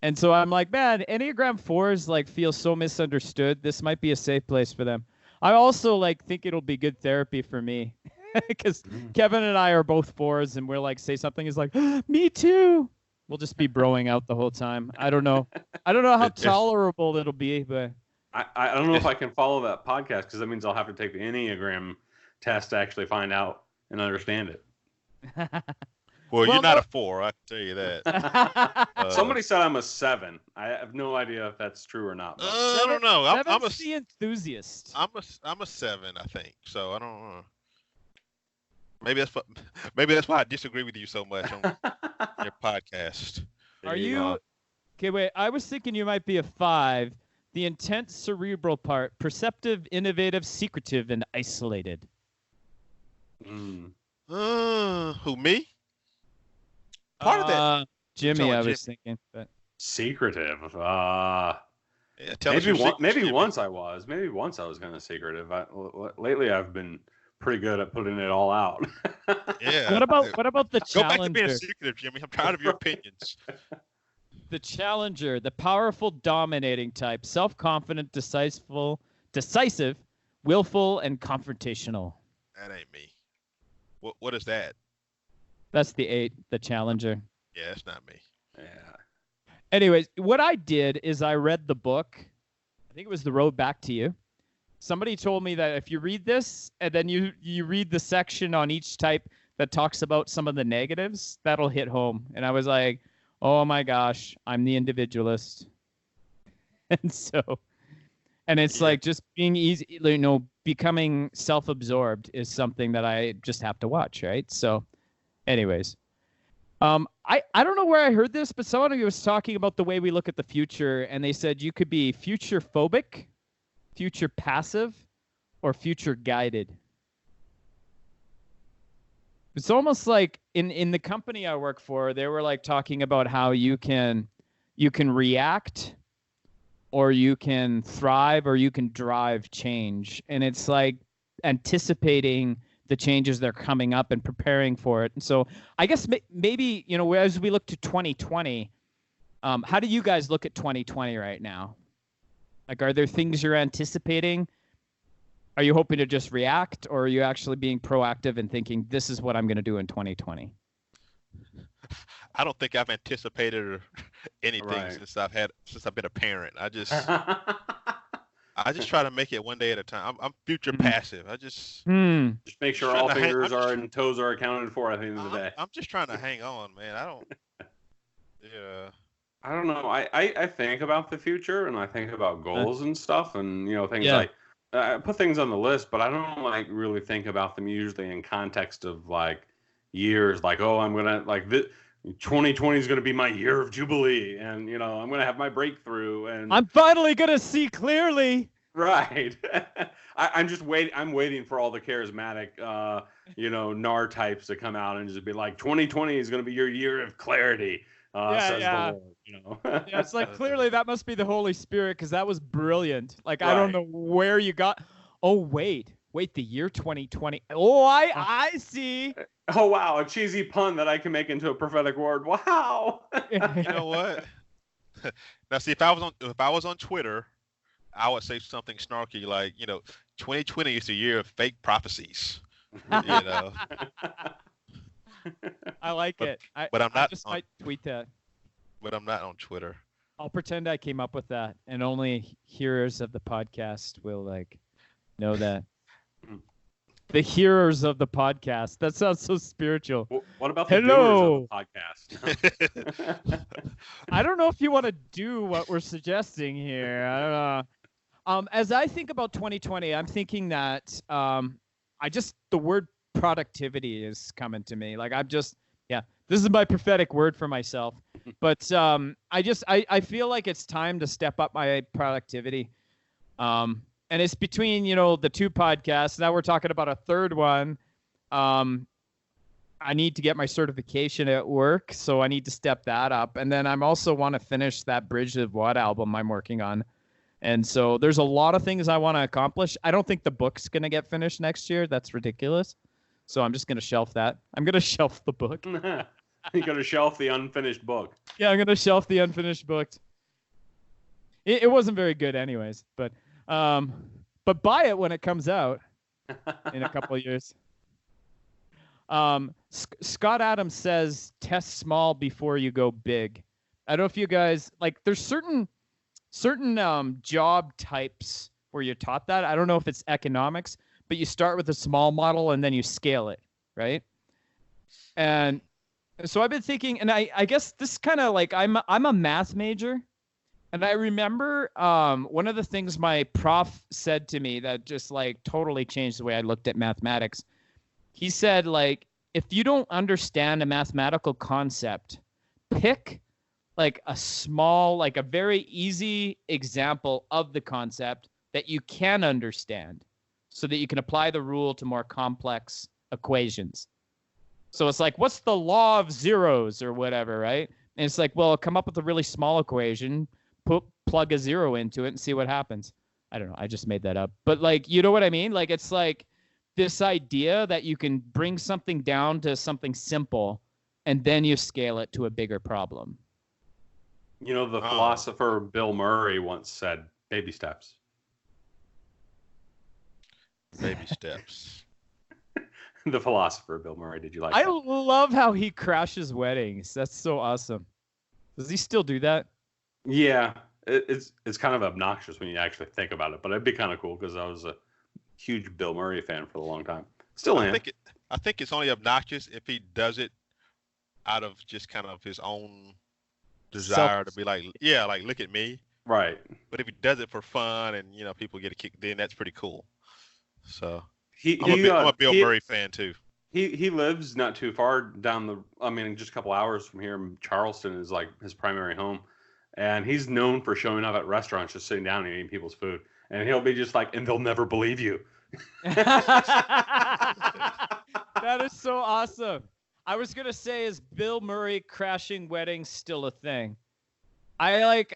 And so I'm like, man, Enneagram 4s like feel so misunderstood. This might be a safe place for them. I also like think it'll be good therapy for me. Because Kevin and I are both 4s, and we're like, say something is like, me too. We'll just be broing out the whole time. I don't know how tolerable it'll be, but I don't know if I can follow that podcast because that means I'll have to take the Enneagram test to actually find out and understand it. Well, you're not a 4, I can tell you that. Somebody said I'm a 7. I have no idea if that's true or not. I don't know. I'm the enthusiast. I'm a 7, I think. So I don't know. Maybe that's why I disagree with you so much on your podcast. Are you? Okay, wait. I was thinking you might be a 5. The intense cerebral part, perceptive, innovative, secretive, and isolated. Who, me? Part of that. Jimmy, I was thinking. But... Secretive. Yeah, maybe once I was. Maybe once I was kind of secretive. Lately, I've been pretty good at putting it all out. Yeah. What about the challenger? Go back to being secretive, Jimmy. I'm tired of your opinions. The challenger, the powerful, dominating type, self-confident, decisive, willful, and confrontational. That ain't me. What is that? That's the 8, the challenger. Yeah, that's not me. Yeah. Anyways, what I did is I read the book. I think it was The Road Back to You. Somebody told me that if you read this and then you read the section on each type that talks about some of the negatives, that'll hit home. And I was like, oh my gosh, I'm the individualist. And it's like just being easy, becoming self-absorbed is something that I just have to watch, right? So anyways, I don't know where I heard this, but someone was talking about the way we look at the future, and they said you could be future phobic, future passive, or future guided. It's almost like in the company I work for, they were like talking about how you can react, or you can thrive, or you can drive change. And it's like anticipating the changes that are coming up and preparing for it. And so I guess maybe, as we look to 2020, how do you guys look at 2020 right now? Like, are there things you're anticipating? Are you hoping to just react, or are you actually being proactive and thinking, this is what I'm going to do in 2020? I don't think I've anticipated anything Right. since I've been a parent. I just try to make it one day at a time. I'm future passive. I just Just make sure all fingers and toes are accounted for at the end of the day. I'm just trying to hang on, man. I don't. Yeah. I don't know. I think about the future, and I think about goals and stuff, and things like I put things on the list, but I don't like really think about them usually in context of like years. Like, oh, I'm gonna like this. 2020 is going to be my year of jubilee, and I'm going to have my breakthrough, and I'm finally going to see clearly. Right. I'm just waiting. I'm waiting for all the charismatic, NAR types to come out and just be like, 2020 is going to be your year of clarity. Says the Lord, Yeah, it's like, clearly that must be the Holy Spirit, because that was brilliant. Like, I don't know where you got. Oh, wait, the year 2020. Oh, I see. Oh, wow, a cheesy pun that I can make into a prophetic word. Wow. You know what? Now, see, if I was on Twitter, I would say something snarky like, 2020 is the year of fake prophecies. I like it. But I'm not. I just might tweet that. But I'm not on Twitter. I'll pretend I came up with that, and only hearers of the podcast will know that. The hearers of the podcast. That sounds so spiritual. What about the doers of the podcast? I don't know if you want to do what we're suggesting here. I don't know. As I think about 2020, I'm thinking that the word productivity is coming to me. Like, this is my prophetic word for myself. But I feel like it's time to step up my productivity. And it's between, the two podcasts. Now we're talking about a third one. I need to get my certification at work, so I need to step that up. And then I'm also want to finish that Bridge of What album I'm working on. And so there's a lot of things I want to accomplish. I don't think the book's going to get finished next year. That's ridiculous. So I'm just going to shelf that. I'm going to shelf the book. You're going to shelf the unfinished book. Yeah, I'm going to shelf the unfinished book. It wasn't very good anyways, but buy it when it comes out in a couple of years. Scott Adams says, test small before you go big. I don't know if you guys there's certain job types where you're taught that. I don't know if it's economics, but you start with a small model and then you scale it, right? And so I've been thinking, and I guess this kind of I'm a math major. And I remember one of the things my prof said to me that just totally changed the way I looked at mathematics. He said, if you don't understand a mathematical concept, pick a small, a very easy example of the concept that you can understand so that you can apply the rule to more complex equations. So it's what's the law of zeros or whatever, right? And it's come up with a really small equation, plug a zero into it and see what happens. I don't know. I just made that up. But you know what I mean? It's this idea that you can bring something down to something simple and then you scale it to a bigger problem. The philosopher Bill Murray once said, baby steps. Baby steps. The philosopher Bill Murray. Did you like I that? love how he crashes weddings. That's so awesome. Does he still do that? Yeah. It's kind of obnoxious when you actually think about it, but it'd be kind of cool because I was a huge Bill Murray fan for a long time. Still am. I think it's only obnoxious if he does it out of just kind of his own desire to be look at me. Right. But if he does it for fun and people get a kick, then that's pretty cool. So I'm a Bill Murray fan too. He lives not too far down just a couple hours from here. Charleston is his primary home. And he's known for showing up at restaurants, just sitting down and eating people's food. And he'll be just and they'll never believe you. That is so awesome. I was going to say, is Bill Murray crashing weddings still a thing? I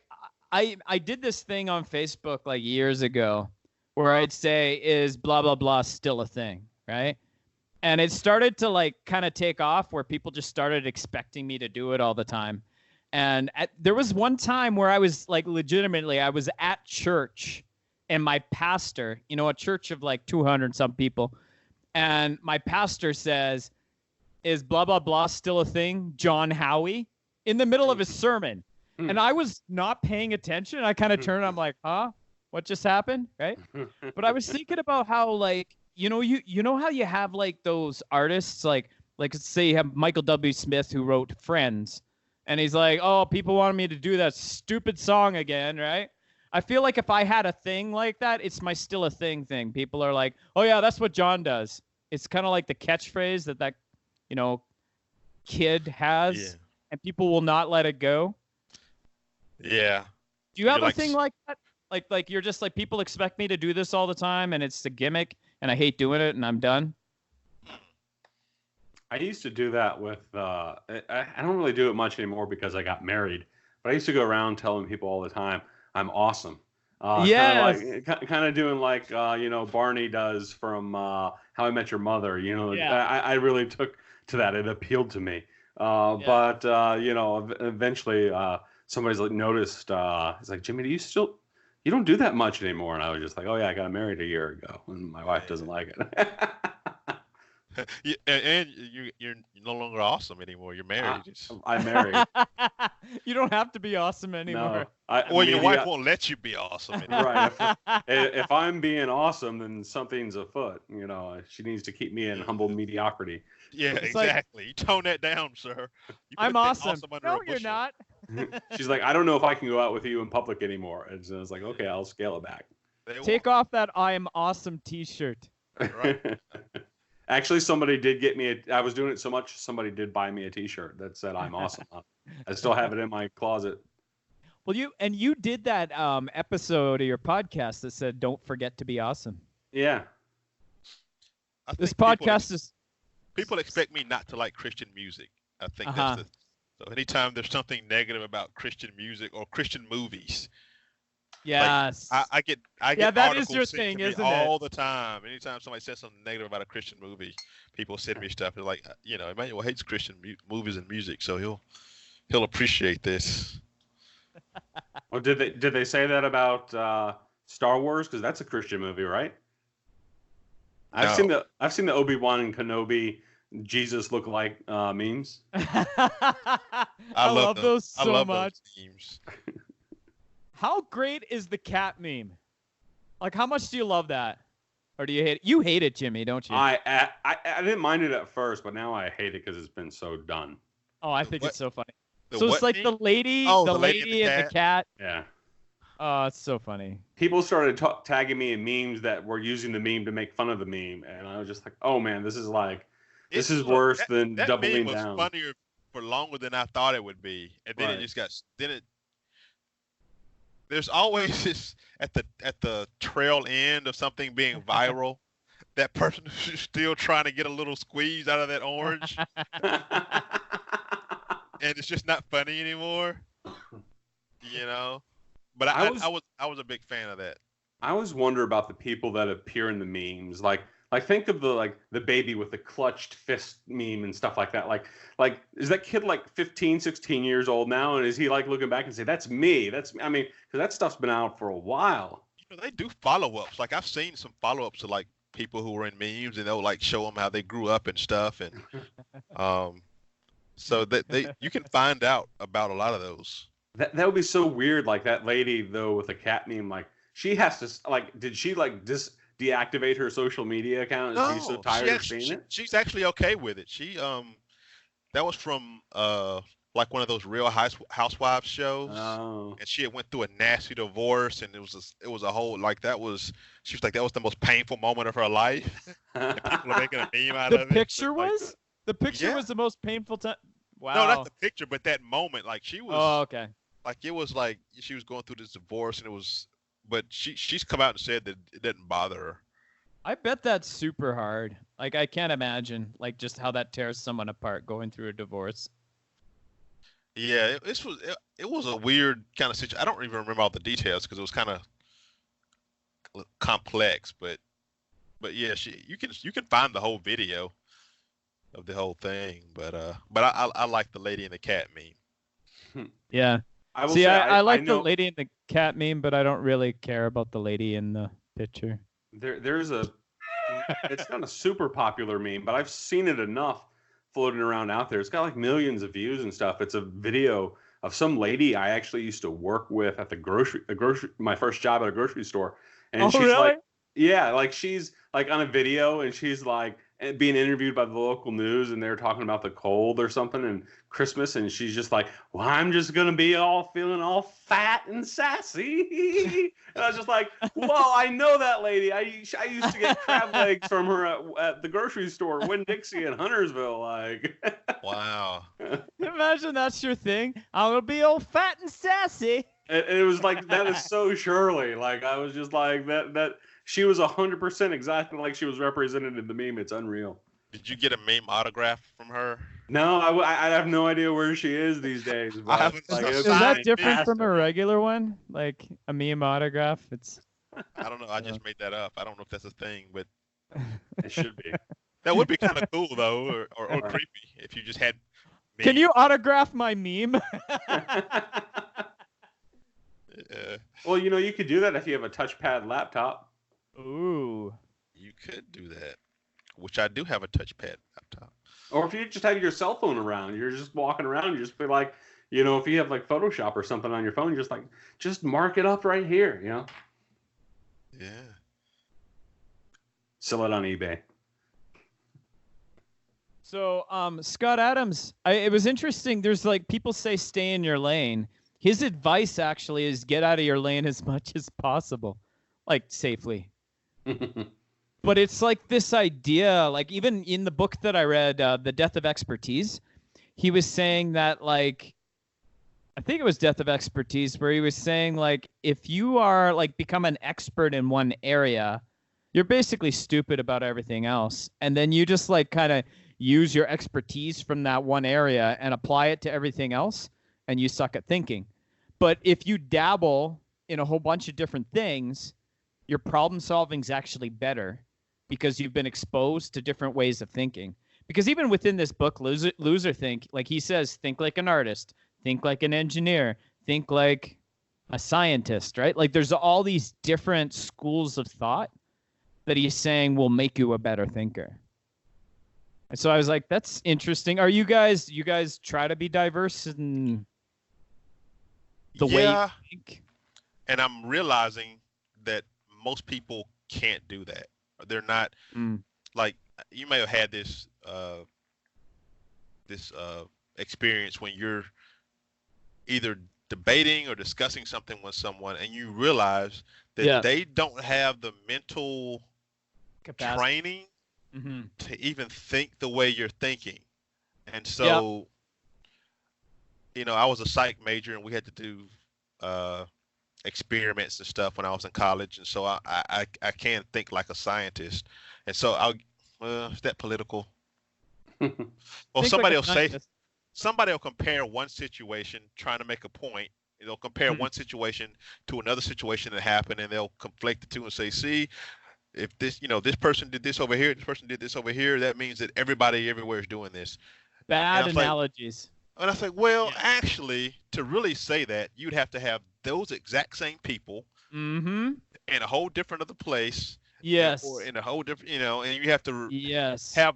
did this thing on Facebook years ago where I'd say, is blah, blah, blah still a thing, right? And it started to kind of take off where people just started expecting me to do it all the time. And there was one time where I was like, legitimately, I was at church, and my pastor, a church of like 200 some people, and my pastor says, "Is blah blah blah still a thing, John Howie?" in the middle of his sermon. And I was not paying attention. I kind of turned, I'm like, huh? What just happened? Right? But I was thinking about how, like, you know how you have like those artists, like let's say you have Michael W. Smith, who wrote Friends, and he's like, oh, people wanted me to do that stupid song again, right? I feel like if I had a thing like that, it's my still a thing. People are like, oh yeah, that's what John does. It's kind of like the catchphrase that kid has, Yeah. and people will not let it go. Yeah. Do you have a thing like that? Like you're just like, people expect me to do this all the time, and it's a gimmick, and I hate doing it, and I'm done. I used to do that with, I don't really do it much anymore because I got married, but I used to go around telling people all the time, I'm awesome. Yes. Kind of doing like, Barney does from How I Met Your Mother. Yeah. I really took to that. It appealed to me. But, eventually somebody's like noticed, it's like, Jimmy, you don't do that much anymore. And I was just like, oh yeah, I got married a year ago, and my wife doesn't like it. Yeah, and you're no longer awesome anymore. You're married. I'm married. You don't have to be awesome anymore. No, your wife won't let you be awesome anymore. Right. If I'm being awesome, then something's afoot. She needs to keep me in humble mediocrity. Yeah, exactly. You tone that down, sir. I'm awesome. No, you're not. She's like, I don't know if I can go out with you in public anymore. And so I was like, okay, I'll scale it back. Take off that I am awesome t-shirt. Right. Actually, somebody did get me I was doing it so much, somebody did buy me a t-shirt that said I'm awesome. I still have it in my closet. Well, you did that episode of your podcast that said, don't forget to be awesome. Yeah. This podcast is... People expect me not to like Christian music. I think that's so anytime there's something negative about Christian music or Christian movies. Yes. Like, I get that is your thing, isn't it? All the time. Anytime somebody says something negative about a Christian movie, people send me stuff. They're like, Emmanuel hates Christian movies and music, so he'll appreciate this. Well, did they say that about Star Wars? Because that's a Christian movie, right? No. I've seen the Obi-Wan and Kenobi Jesus look-alike memes. I love those so much. Those memes. How great is the cat meme? Like, how much do you love that? Or do you hate it? You hate it, Jimmy, don't you? I didn't mind it at first, but now I hate it because it's been so done. Oh, I think it's so funny. So it's like the lady, the lady and the cat. Yeah. Oh, it's so funny. People started tagging me in memes that were using the meme to make fun of the meme, and I was just like, oh man, this is worse than doubling down. That meme was funnier for longer than I thought it would be, and then it just got There's always this at the trail end of something being viral. That person who's still trying to get a little squeeze out of that orange, and it's just not funny anymore. But I was a big fan of that. I always wonder about the people that appear in the memes, like think of the baby with the clutched fist meme and stuff like that. Like is that kid like 15, 16 years old now, and is he like looking back and say that's me? Because that stuff's been out for a while. They do follow-ups. Like I've seen some follow-ups to like people who were in memes, and they'll like show them how they grew up and stuff, and so that you can find out about a lot of those. That would be so weird. Like that lady though with the cat meme, like she has to did she deactivate her social media account? No, she's so tired of seeing it. She's actually okay with it. She that was from like one of those Real Housewives shows. Oh. And she had went through a nasty divorce, and it was a whole she was like that was the most painful moment of her life. And people are making a meme out of it. The picture was the most painful time. Wow. No, not the picture, but that moment. Like she was. Oh, okay. Like it was like she was going through this divorce, and it was. But she's come out and said that it didn't bother her. I bet that's super hard. Like I can't imagine like just how that tears someone apart going through a divorce. Yeah, it was a weird kind of situation. I don't even remember all the details because it was kind of complex. But yeah, you can find the whole video of the whole thing. But I like the lady and the cat meme. Yeah. I will See, say, I like I the know lady in the cat meme, but I don't really care about the lady in the picture. there's a. It's not a super popular meme, but I've seen it enough floating around out there. It's got like millions of views and stuff. It's a video of some lady I actually used to work with at my first job at a grocery store, and Oh, she's really? like, yeah, like she's like on a video, and she's like being interviewed by the local news, and they're talking about the cold or something and Christmas, and she's just like, well, I'm just gonna be feeling all fat and sassy. And I was just like, whoa, I know that lady. I used to get crab legs from her at the grocery store, Winn-Dixie in Huntersville. Like, Wow. Imagine that's your thing. I'm gonna be all fat and sassy. and it was like, that is so Shirley. Like, I was just like, that she was 100% exactly like she was represented in the meme. It's unreal. Did you get a meme autograph from her? No, I have no idea where she is these days. But haven't like, seen it Is was that different fantastic. from a regular one? Like a meme autograph? It's I don't know. I just made that up. I don't know if that's a thing, but It should be. that would be kind of cool though, or creepy if you just had. Can memes. you autograph my meme? Well, you could do that if you have a touchpad laptop. Ooh. You could do that, which I do have a touchpad laptop. Or if you just have your cell phone around, you're just walking around, you just be like, if you have like Photoshop or something on your phone, just mark it up right here, Yeah. Sell it on eBay. So, Scott Adams, it was interesting. There's like people say stay in your lane. His advice actually is get out of your lane as much as possible, like safely. But it's like this idea, like even in the book that I read, The Death of Expertise, he was saying that like, I think it was Death of Expertise, where he was saying like, if you are like become an expert in one area, you're basically stupid about everything else. And then you just like kind of use your expertise from that one area and apply it to everything else, and you suck at thinking. But if you dabble in a whole bunch of different things, your problem solving is actually better because you've been exposed to different ways of thinking. Because even within this book, Loser Think, like he says, think like an artist, think like an engineer, think like a scientist, right? Like there's all these different schools of thought that he's saying will make you a better thinker. And so I was like, that's interesting. Are you guys try to be diverse in the way you think? And I'm realizing that most people can't do that. They're not like, you may have had this experience when you're either debating or discussing something with someone and you realize that they don't have the mental capacity, training to even think the way you're thinking. And so, I was a psych major and we had to do experiments and stuff when I was in college. And so I can't think like a scientist. And so is that political? Well, somebody will compare one situation trying to make a point. They'll compare one situation to another situation that happened, and they'll conflate the two and say, see, if this, this person did this over here, this person did this over here, that means that everybody everywhere is doing this. Bad analogies. And I was like, well, actually, to really say that, you'd have to have those exact same people in a whole different other place. Yes. Or in a whole different, and you have to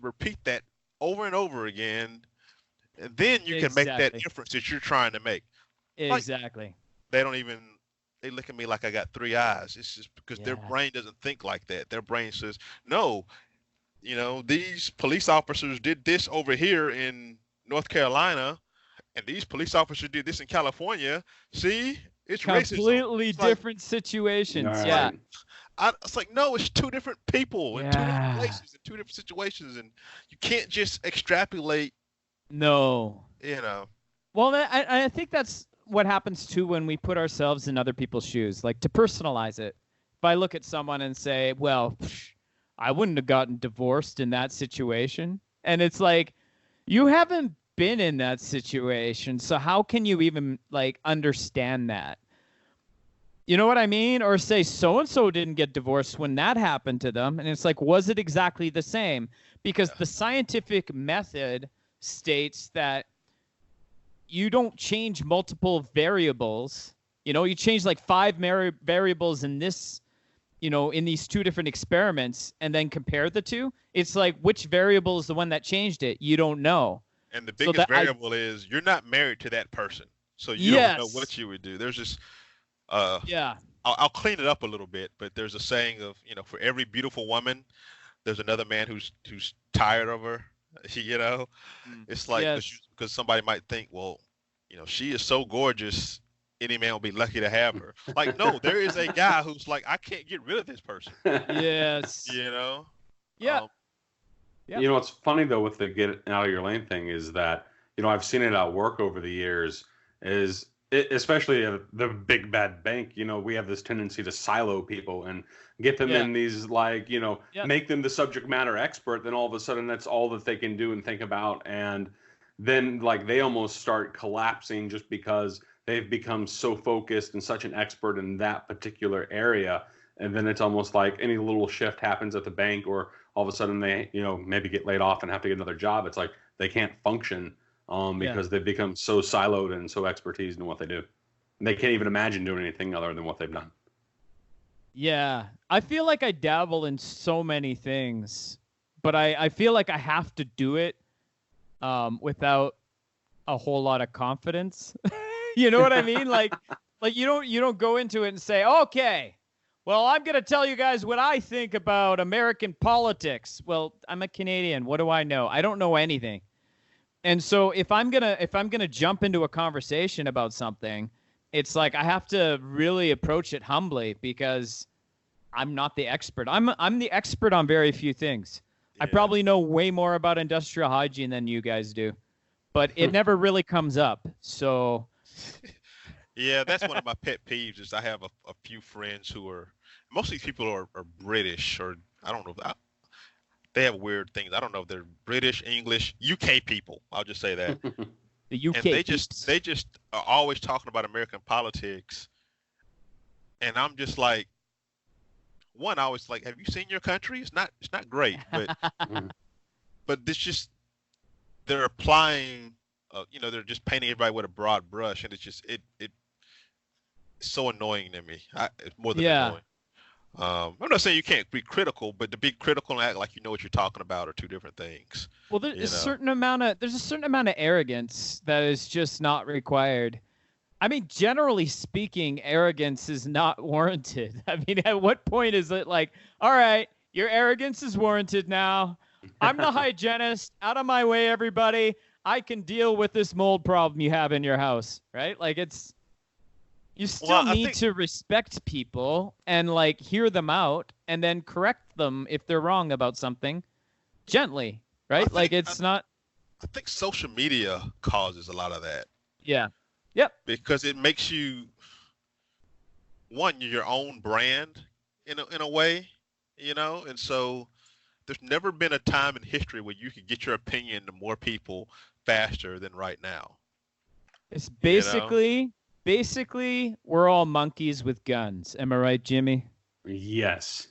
repeat that over and over again. And then you can make that difference that you're trying to make. Exactly. Like, they look at me like I got three eyes. It's just because their brain doesn't think like that. Their brain says, no, these police officers did this over here in North Carolina, and these police officers did this in California. See, it's completely racism. Different situations. Right. It's like, no, it's two different people in two different places, in two different situations, and you can't just extrapolate. No. Well, I think that's what happens too when we put ourselves in other people's shoes, like to personalize it. If I look at someone and say, well, I wouldn't have gotten divorced in that situation. And it's like, you haven't been in that situation. So how can you even like understand that? You know what I mean? Or say so-and-so didn't get divorced when that happened to them. And it's like, was it exactly the same? Because the scientific method states that you don't change multiple variables. You know, you change like 5 variables in this, you know, in these 2 different experiments, and then compare the 2. It's like, which variable is the one that changed it? You don't know. And the biggest variable is you're not married to that person, so you don't know what you would do. There's just I'll clean it up a little bit, but there's a saying of, you know, for every beautiful woman, there's another man who's tired of her. You know, it's like because somebody might think, well, you know, she is so gorgeous, any man will be lucky to have her. Like, no, there is a guy who's like, I can't get rid of this person. Yes. You know. Yeah. You know, what's funny though with the get out of your lane thing is that, you know, I've seen it at work over the years. Especially the big bad bank, you know, we have this tendency to silo people and get them in these, like, you know, make them the subject matter expert. Then all of a sudden that's all that they can do and think about. And then like they almost start collapsing just because they've become so focused and such an expert in that particular area. And then it's almost like any little shift happens at the bank, or all of a sudden they, you know, maybe get laid off and have to get another job. It's like they can't function. Because they've become so siloed and so expertise in what they do. And they can't even imagine doing anything other than what they've done. Yeah. I feel like I dabble in so many things, but I feel like I have to do it without a whole lot of confidence. You know what I mean? Like you don't go into it and say, okay, well, I'm going to tell you guys what I think about American politics. Well, I'm a Canadian. What do I know? I don't know anything. And so if I'm gonna jump into a conversation about something, it's like I have to really approach it humbly, because I'm not the expert. I'm the expert on very few things. Yeah. I probably know way more about industrial hygiene than you guys do, but it never really comes up. So yeah, that's one of my pet peeves. Is I have a few friends who are, mostly people are British, or I don't know. They have weird things. I don't know if they're British, English, UK people. I'll just say that. The UK. And they just are always talking about American politics. And I'm just like, one, I was like, have you seen your country? It's not great, but but it's just, they're applying, you know, they're just painting everybody with a broad brush, and it's just it's so annoying to me. It's more than annoying. I'm not saying you can't be critical, but to be critical and act like you know what you're talking about are 2 different things. Well, there's a certain amount of arrogance that is just not required. I mean, generally speaking, arrogance is not warranted. I mean, at what point is it like, all right, your arrogance is warranted now. I'm the hygienist. Out of my way, everybody. I can deal with this mold problem you have in your house, right? Like, it's... You still need to respect people and like hear them out and then correct them if they're wrong about something gently, right? I think social media causes a lot of that. Yeah. Yep. Because it makes you, one, your own brand in a way, you know? And so there's never been a time in history where you could get your opinion to more people faster than right now. It's basically... Basically, we're all monkeys with guns. Am I right, Jimmy? Yes.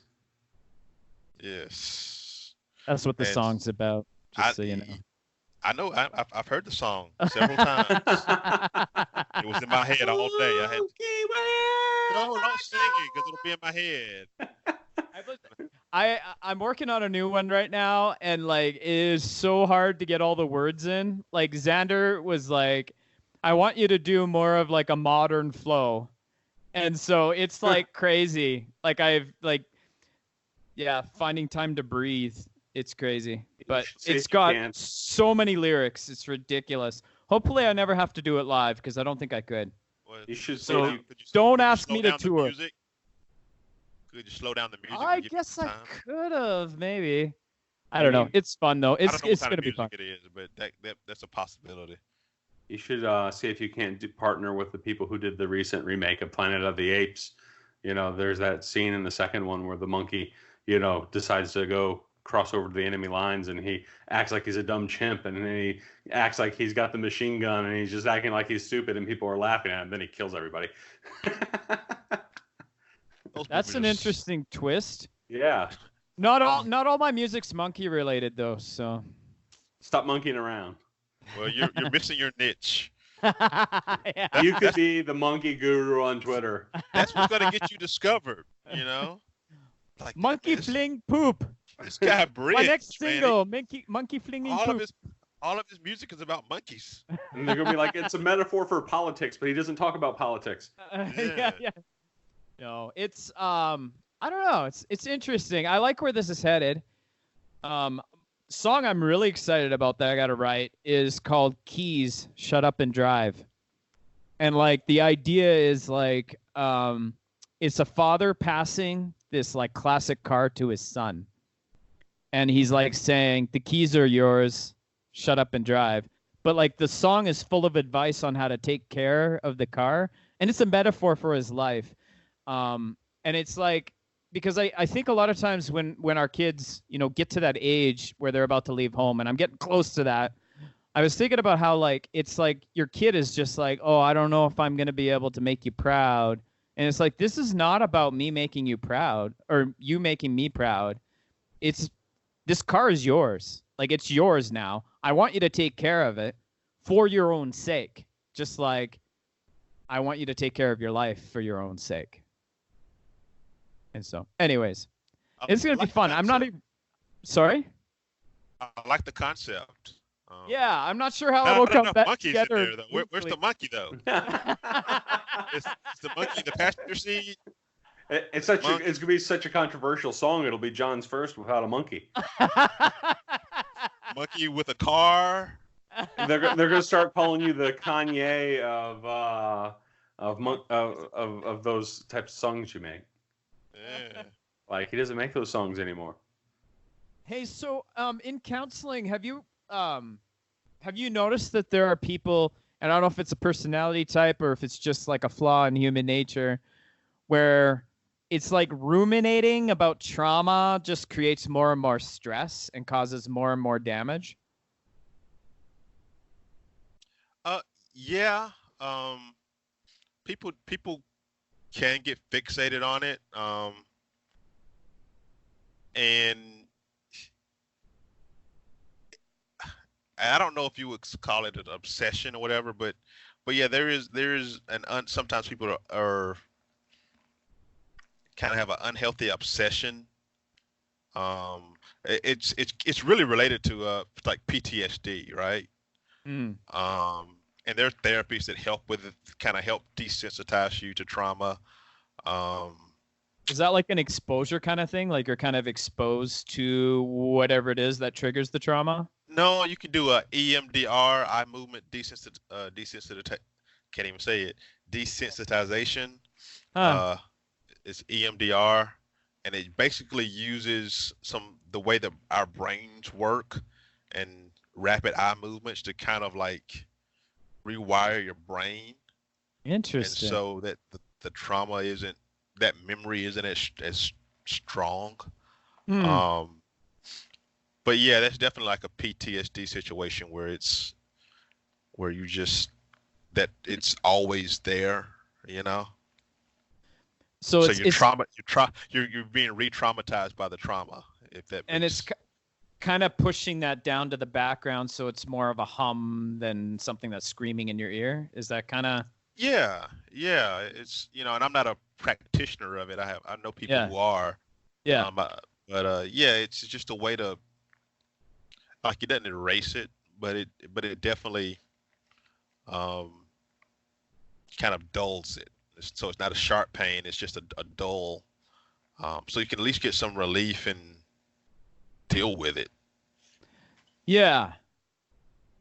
Yes. That's what the song's about, just so you know. I know. I've heard the song several times. It was in my head all day. Don't sing it, because it'll be in my head. I'm working on a new one right now, and like it is so hard to get all the words in. Like Xander was like, I want you to do more of like a modern flow. And so it's like crazy. Like finding time to breathe. It's crazy. But it's got so many lyrics. It's ridiculous. Hopefully I never have to do it live, because I don't think I could. Well, you should. So don't ask me to tour. Could you slow down the music? I guess I could have, maybe. I don't know. It's fun though. It's going to be fun. It is, but that's a possibility. You should see if you can't partner with the people who did the recent remake of Planet of the Apes. You know, there's that scene in the second one where the monkey, you know, decides to go cross over to the enemy lines, and he acts like he's a dumb chimp, and then he acts like he's got the machine gun, and he's just acting like he's stupid, and people are laughing at him. Then he kills everybody. That's an interesting twist. Yeah. Not all my music's monkey related though, so stop monkeying around. Well, you're missing your niche. Yeah. You could be the monkey guru on Twitter. That's what's gonna get you discovered. You know, like Monkey this, fling poop. this guy Bridge, My next man, single, monkey flinging all poop. of his music is about monkeys. And they're gonna be like, it's a metaphor for politics, but he doesn't talk about politics. Yeah. No, it's I don't know. It's interesting. I like where this is headed. Song I'm really excited about that I got to write is called Keys, Shut Up and Drive. And like the idea is like it's a father passing this like classic car to his son. And he's like saying, the keys are yours, shut up and drive. But like the song is full of advice on how to take care of the car. And it's a metaphor for his life. And it's like, because I think a lot of times when our kids, you know, get to that age where they're about to leave home, and I'm getting close to that, I was thinking about how like, it's like your kid is just like, oh, I don't know if I'm going to be able to make you proud. And it's like, this is not about me making you proud or you making me proud. This car is yours. Like, it's yours now. I want you to take care of it for your own sake. Just like I want you to take care of your life for your own sake. And so, anyways, it's going to be fun. I'm not even... Sorry? I like the concept. Yeah, I'm not sure how it'll come back together. In there, though. Where's the monkey, though? Is the monkey in the passenger seat? It's going to be such a controversial song. It'll be John's first without a monkey. Monkey with a car. They're going to start calling you the Kanye of those types of songs you make. Yeah. Like, he doesn't make those songs anymore. Hey, so in counseling, have you noticed that there are people, and I don't know if it's a personality type or if it's just like a flaw in human nature, where it's like ruminating about trauma just creates more and more stress and causes more and more damage? Yeah. People can get fixated on it. And I don't know if you would call it an obsession or whatever, but yeah, there is sometimes people are kind of have an unhealthy obsession. It's really related to like PTSD, right? And there are therapies that help with it, kind of help desensitize you to trauma. Is that like an exposure kind of thing? Like you're kind of exposed to whatever it is that triggers the trauma? No, you can do a EMDR, eye movement can't even say it. Desensitization. It's EMDR, and it basically uses the way that our brains work and rapid eye movements to kind of like rewire your brain. Interesting. And so that the trauma isn't, that memory isn't as strong. But yeah, that's definitely like a PTSD situation where you just, that it's always there, you know? So you're being re-traumatized by the trauma, if that makes... And it's kind of pushing that down to the background, so it's more of a hum than something that's screaming in your ear. Is that kind of... Yeah. It's, you know, and I'm not a practitioner of it. I know people who are. Yeah. Yeah, it's just a way to, like, it doesn't erase it, but it definitely kind of dulls it. So it's not a sharp pain. It's just a dull. So you can at least get some relief and deal with it. Yeah.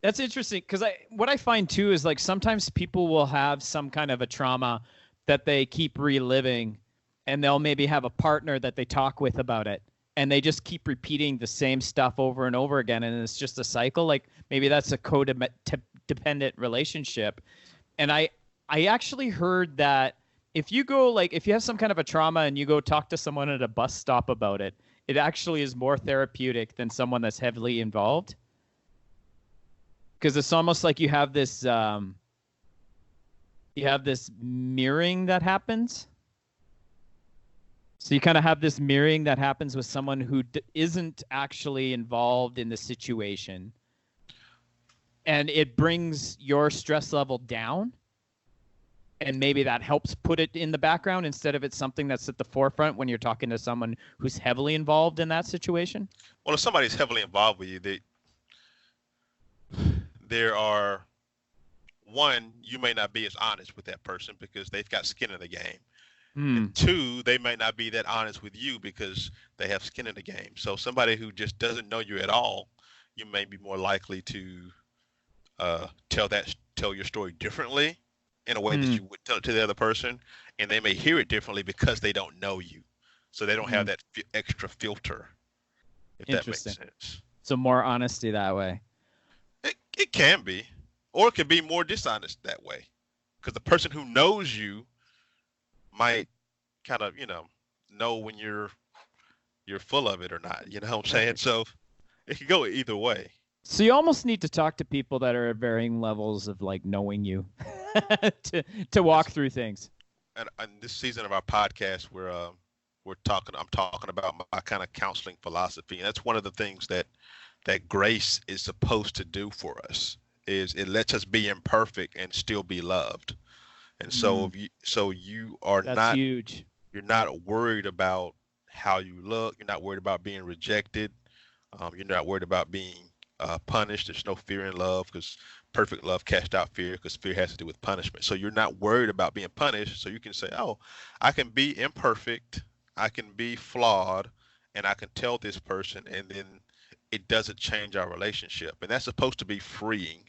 That's interesting, because what I find too is like sometimes people will have some kind of a trauma that they keep reliving, and they'll maybe have a partner that they talk with about it, and they just keep repeating the same stuff over and over again, and it's just a cycle. Like maybe that's a codependent relationship. And I actually heard that if you have some kind of a trauma and you go talk to someone at a bus stop about it, it actually is more therapeutic than someone that's heavily involved. Because it's almost like you have this mirroring that happens. So you kind of have this mirroring that happens with someone who isn't actually involved in the situation. and it brings your stress level down. And maybe that helps put it in the background instead of it's something that's at the forefront when you're talking to someone who's heavily involved in that situation. Well, if somebody's heavily involved with you, there are, one, you may not be as honest with that person because they've got skin in the game. And two, they may not be that honest with you because they have skin in the game. So somebody who just doesn't know you at all, you may be more likely to tell your story differently in a way that you would tell it to the other person, and they may hear it differently because they don't know you, so they don't have that extra filter. If that makes sense. So more honesty that way. It can be, or it can be more dishonest that way, because the person who knows you might kind of know when you're full of it or not. You know what I'm saying? So it can go either way. So you almost need to talk to people that are at varying levels of like knowing you to walk through things. And this season of our podcast, I'm talking about my kind of counseling philosophy, and that's one of the things that grace is supposed to do for us. Is it lets us be imperfect and still be loved. And so you are that's huge. You're not worried about how you look. You're not worried about being rejected. You're not worried about being punished. There's no fear in love because perfect love casts out fear, because fear has to do with punishment. So you're not worried about being punished. So you can say, oh, I can be imperfect, I can be flawed, and I can tell this person, and then it doesn't change our relationship. And that's supposed to be freeing.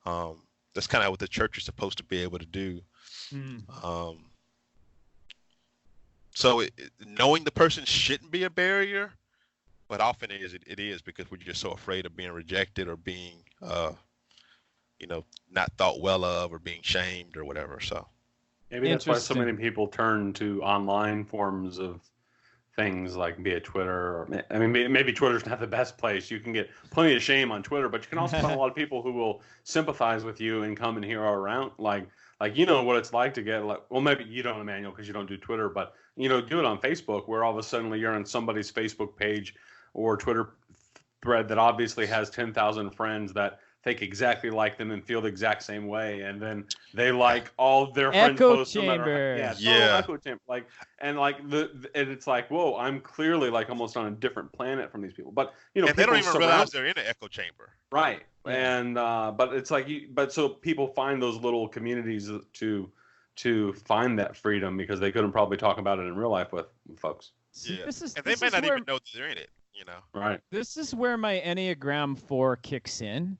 That's kind of what the church is supposed to be able to do. So knowing the person shouldn't be a barrier, but often it is because we're just so afraid of being rejected or being, not thought well of or being shamed or whatever. So maybe that's why so many people turn to online forms of things like be it Twitter, or maybe Twitter's not the best place. You can get plenty of shame on Twitter, but you can also find a lot of people who will sympathize with you and come and hear our round. Like you know what it's like to get maybe you don't, Emmanuel, because you don't do Twitter, but do it on Facebook, where all of a sudden you're on somebody's Facebook page or Twitter thread that obviously has 10,000 friends that think exactly like them and feel the exact same way, and then they like all their friends posts. Echo chamber. And it's like, whoa, I'm clearly like almost on a different planet from these people. But and they don't even realize they're in an echo chamber. Right. And but it's like so people find those little communities to find that freedom because they couldn't probably talk about it in real life with folks. Yeah. And they may not even know that they're in it, Right. This is where my Enneagram 4 kicks in,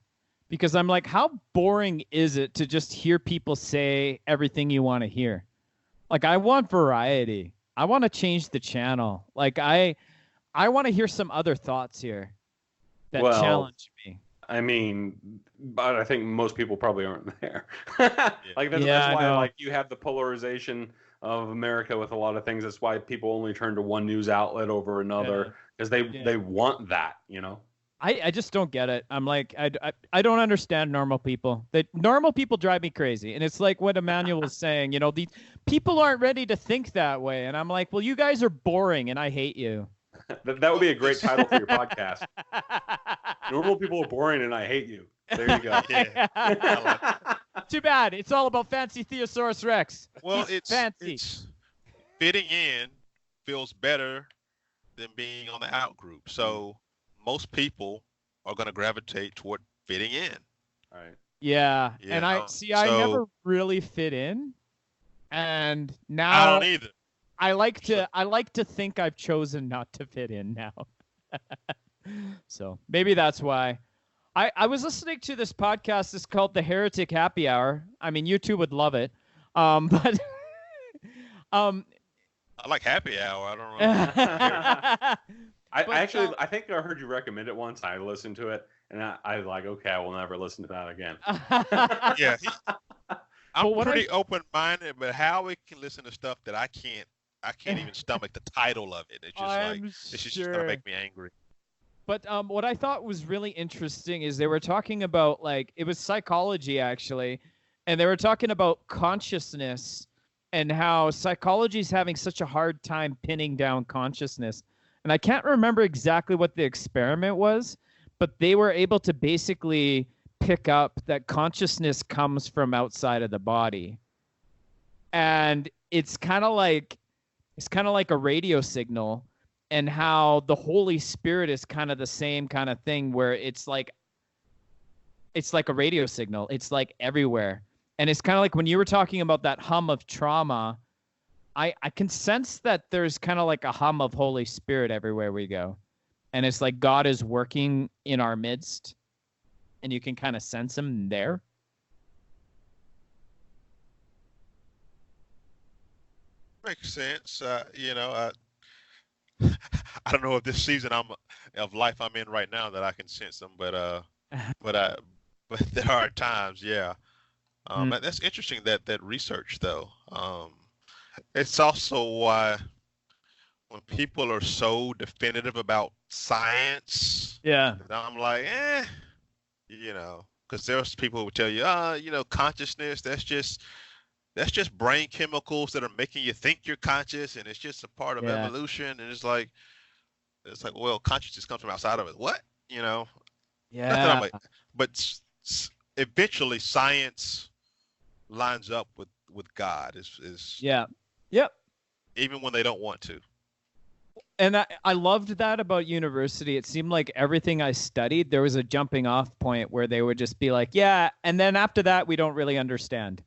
because I'm like, how boring is it to just hear people say everything you want to hear? Like, I want variety. I want to change the channel. Like, I want to hear some other thoughts here that challenge me. I mean, but I think most people probably aren't there. That's why like you have the polarization of America with a lot of things. That's why people only turn to one news outlet over another, because they want that, I just don't get it. I'm like, I don't understand normal people. Normal people drive me crazy. And it's like what Emmanuel was saying, these people aren't ready to think that way. And I'm like, well, you guys are boring and I hate you. That would be a great title for your podcast. Normal people are boring and I hate you. There you go. Yeah. Too bad. It's all about fancy Theosaurus Rex. Well, it's fancy. It's fitting in feels better than being on the out group. So most people are going to gravitate toward fitting in. Right. Yeah. And I never really fit in. And now I don't either. I like to think I've chosen not to fit in now. So maybe that's why. I was listening to this podcast. It's called The Heretic Happy Hour. I mean, you two would love it. But I like Happy Hour. I don't know. I think I heard you recommend it once. I listened to it, and I was like, okay, I will never listen to that again. Yeah, I'm pretty open-minded, but Howie can listen to stuff that I can't even stomach the title of it. It's just just gonna make me angry. But what I thought was really interesting is they were talking about, like, it was psychology actually, and they were talking about consciousness and how psychology is having such a hard time pinning down consciousness. And I can't remember exactly what the experiment was, but they were able to basically pick up that consciousness comes from outside of the body. And it's kind of like a radio signal, and how the Holy Spirit is kind of the same kind of thing, where it's like a radio signal. It's like everywhere. And it's kind of like when you were talking about that hum of trauma, I can sense that there's kind of like a hum of Holy Spirit everywhere we go. And it's like God is working in our midst, and you can kind of sense him there. Makes sense. I don't know if this season of life I'm in right now that I can sense them, but there are times, yeah. That's interesting, that research though. It's also why when people are so definitive about science, Yeah. I'm like, because there's people who will tell you, consciousness, that's just brain chemicals that are making you think you're conscious, and it's just a part of evolution. And it's like, well, consciousness comes from outside of it. What? Yeah. Not that but eventually science lines up with God. Is yeah. Yep. Even when they don't want to. And I loved that about university. It seemed like everything I studied, there was a jumping off point where they would just be like, yeah, and then after that, we don't really understand.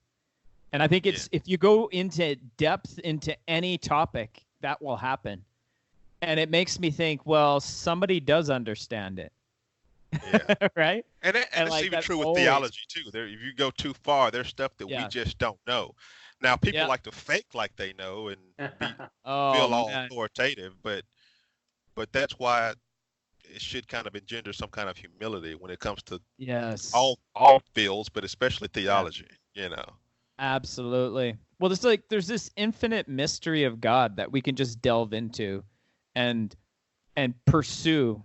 And I think it's if you go into depth into any topic, that will happen. And it makes me think, well, somebody does understand it. Yeah. Right? And it's like, even true with theology too. If you go too far, there's stuff that we just don't know. Now, people like to fake like they know and feel all authoritative, but that's why it should kind of engender some kind of humility when it comes to all fields, but especially theology. Absolutely. Well, there's this infinite mystery of God that we can just delve into and pursue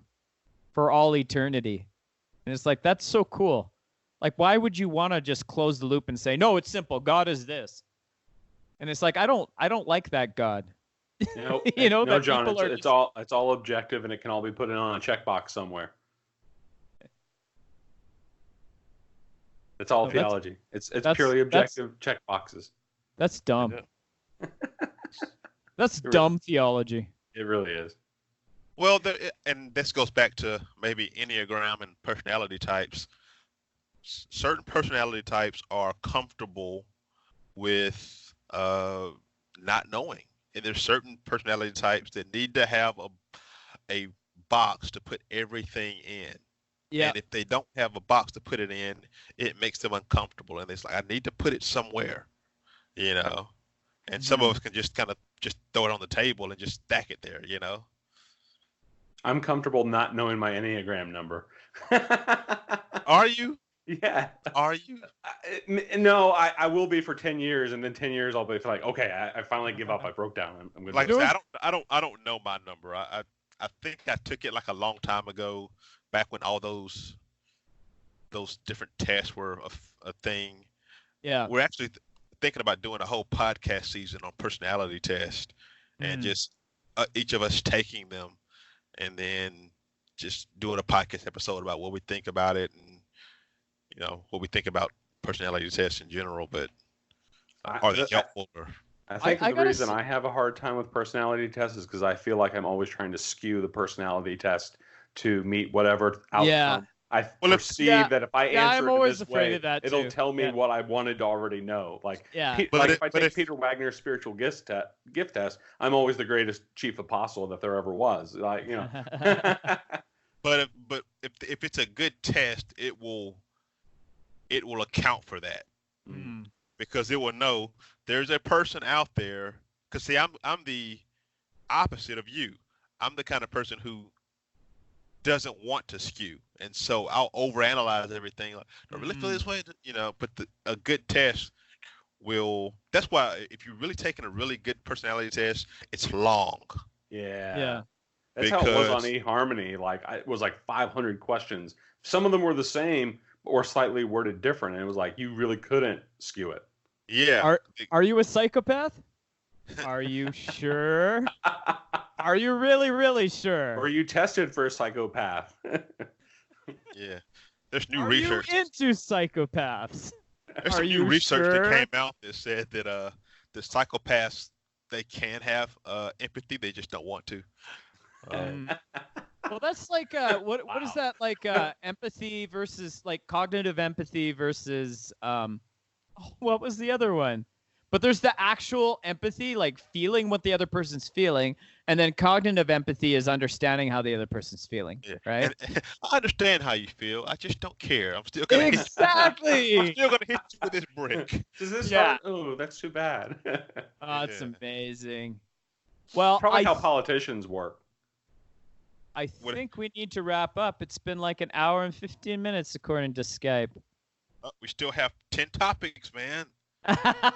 for all eternity. And it's like, that's so cool. Like, why would you want to just close the loop and say, no, it's simple. God is this. And it's like, I don't like that God. No, that John, people it's all objective, and it can all be put in on a checkbox somewhere. It's all theology. It's purely objective checkboxes. That's dumb. That's dumb theology. It really is. Well, and this goes back to maybe enneagram and personality types. Certain personality types are comfortable with not knowing, and there's certain personality types that need to have a box to put everything in. Yeah. And if they don't have a box to put it in, it makes them uncomfortable, and it's like, I need to put it somewhere, And some of us can just kind of just throw it on the table and just stack it there, I'm comfortable not knowing my enneagram number. Are you? Yeah. Are you? No, I will be for 10 years, and then 10 years I'll be like, okay, I finally give up. I broke down. I'm gonna like I said, I don't know my number. I think I took it like a long time ago, back when all those different tests were a thing. Yeah. We're actually thinking about doing a whole podcast season on personality test, and just each of us taking them, and then just doing a podcast episode about what we think about it, and what we think about personality tests in general. But are they helpful? I think the reason I have a hard time with personality tests is because I feel like I'm always trying to skew the personality test to meet whatever outcome I perceive that if I answer it this way, it'll tell me what I wanted to already know. Like, if I take Peter Wagner's spiritual gift test, I'm always the greatest chief apostle that there ever was. Like, But if it's a good test, it will account for that, because it will know there's a person out there. Because see, I'm the opposite of you. I'm the kind of person who doesn't want to skew, and so I'll overanalyze everything. Like, I really feel this way, But a good test will. That's why if you're really taking a really good personality test, it's long. Yeah. That's how it was on eHarmony. Like, it was like 500 questions. Some of them were the same or slightly worded different, and it was like you really couldn't skew it. Yeah. Are you a psychopath? Are you sure? Are you really, really sure? Or you tested for a psychopath? Yeah. There's new Are research. you into psychopaths? There's Are some new you research sure? that came out that said that the psychopaths, they can have empathy, they just don't want to. Well, that's like what is that like empathy versus like cognitive empathy versus what was the other one? But there's the actual empathy, like feeling what the other person's feeling, and then cognitive empathy is understanding how the other person's feeling, right? And I understand how you feel. I just don't care. I'm still gonna Exactly. I'm still gonna hit you with this brick. Does this Yeah. hurt? Oh, that's too bad. Oh, it's Yeah. amazing. Well, Probably how politicians work. I think we need to wrap up. It's been like an hour and 15 minutes according to Skype. We still have 10 topics, man.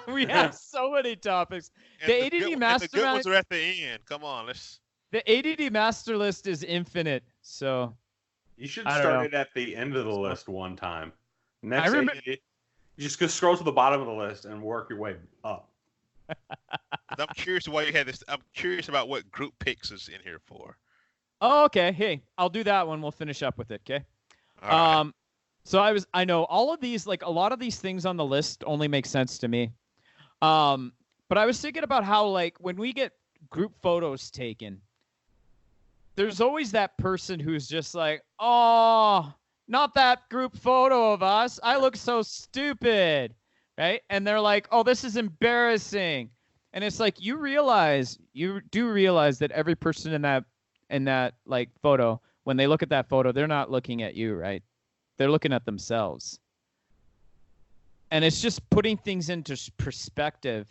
We have so many topics. And The good ADD one- and Master the good ones are at the end. Come on, let's. The ADD Master List is infinite, so You should I don't start know. it at the end of the list one time. Next, I remember- you just go scroll to the bottom of the list and work your way up. I'm curious why you had this. I'm curious about what group pics is in here for. Oh, okay. Hey, I'll do that one. We'll finish up with it, okay? All right. So I know all of these, like a lot of these things on the list only make sense to me. But I was thinking about how like when we get group photos taken, there's always that person who's just like, oh, not that group photo of us. I look so stupid, right? And they're like, oh, this is embarrassing. And it's like you do realize that every person in that like photo, when they look at that photo, they're not looking at you, right? They're looking at themselves. And it's just putting things into perspective.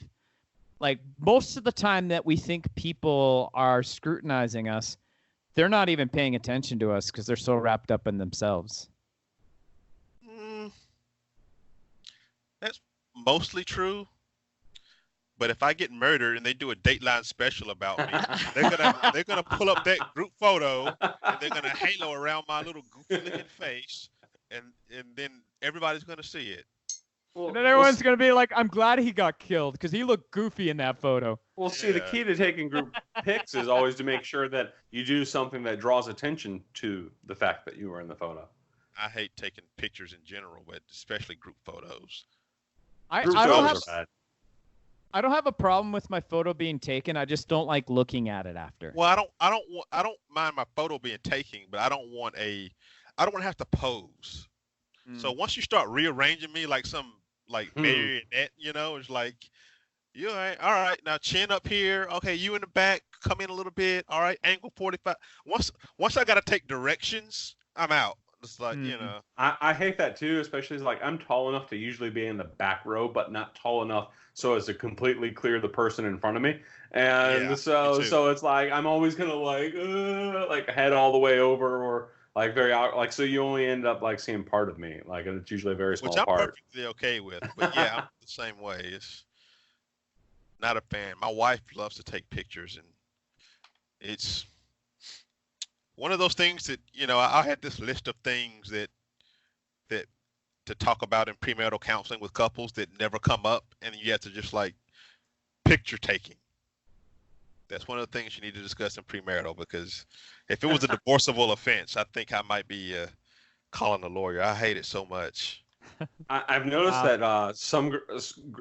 Like most of the time that we think people are scrutinizing us, they're not even paying attention to us because they're so wrapped up in themselves. That's mostly true. But if I get murdered and they do a Dateline special about me, they're gonna pull up that group photo and they're gonna halo around my little goofy looking face, and then everybody's gonna see it. Well, And then everyone's going to be like, I'm glad he got killed because he looked goofy in that photo. Well, see, the key to taking group pics is always to make sure that you do something that draws attention to the fact that you were in the photo. I hate taking pictures in general, but especially group photos. I Group don't photos have are bad. I don't have a problem with my photo being taken. I just don't like looking at it after. Well, I don't mind my photo being taken, but I don't want to have to pose. So once you start rearranging me like some marionette, it's like, you all right, now chin up here. Okay, you in the back, come in a little bit. All right, angle 45. Once I got to take directions, I'm out. It's like, I hate that too, especially as like I'm tall enough to usually be in the back row, but not tall enough so as to completely clear the person in front of me. And Yeah, so me too. it's like I'm always gonna like head all the way over or like very out, like so you only end up like seeing part of me, like and it's usually a very small which I'm part. perfectly okay with. But yeah, I'm the same way. It's not a fan. My wife loves to take pictures, and it's one of those things that I had this list of things that to talk about in premarital counseling with couples that never come up, and you have to just like picture taking. That's one of the things you need to discuss in premarital, because if it was a divorceable offense, I think I might be calling a lawyer. I hate it so much. I've noticed that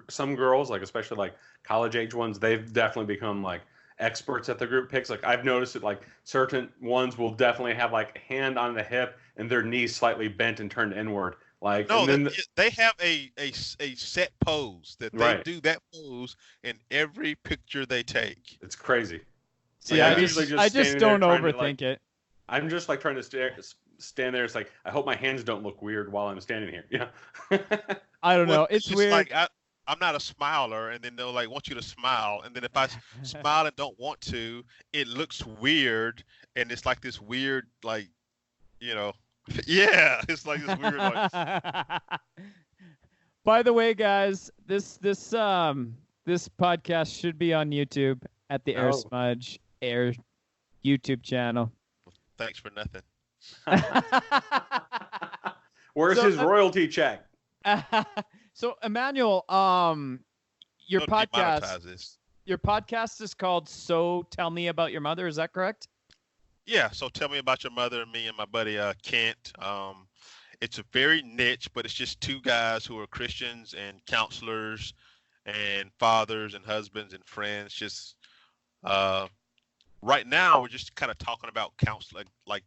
some girls, like especially like college age ones, they've definitely become like experts at the group pics. Like I've noticed that like certain ones will definitely have like hand on the hip and their knees slightly bent and turned inward. Like No, and then they have a set pose that they do that pose in every picture they take. it's crazy. See, Like, I usually just standing don't there trying to, overthink it. I'm just like trying to stand there. It's like I hope my hands don't look weird while I'm standing here. Yeah. I don't know. Well, It's just weird. like I'm not a smiler, and then they'll like want you to smile, and then if I smile and don't want to, it looks weird, and it's like this weird like, yeah, it's like this weird like. By the way, guys, this podcast should be on YouTube at the Air Smudge Air YouTube channel. Thanks for nothing. Where's his royalty check? So Emmanuel, your Don't podcast demonetize this. your podcast is called So Tell Me About Your Mother, is that correct? Yeah, so tell me about your mother and me and my buddy Kent. It's a very niche, but it's just two guys who are Christians and counselors and fathers and husbands and friends. Just right now, we're just kind of talking about counseling. Like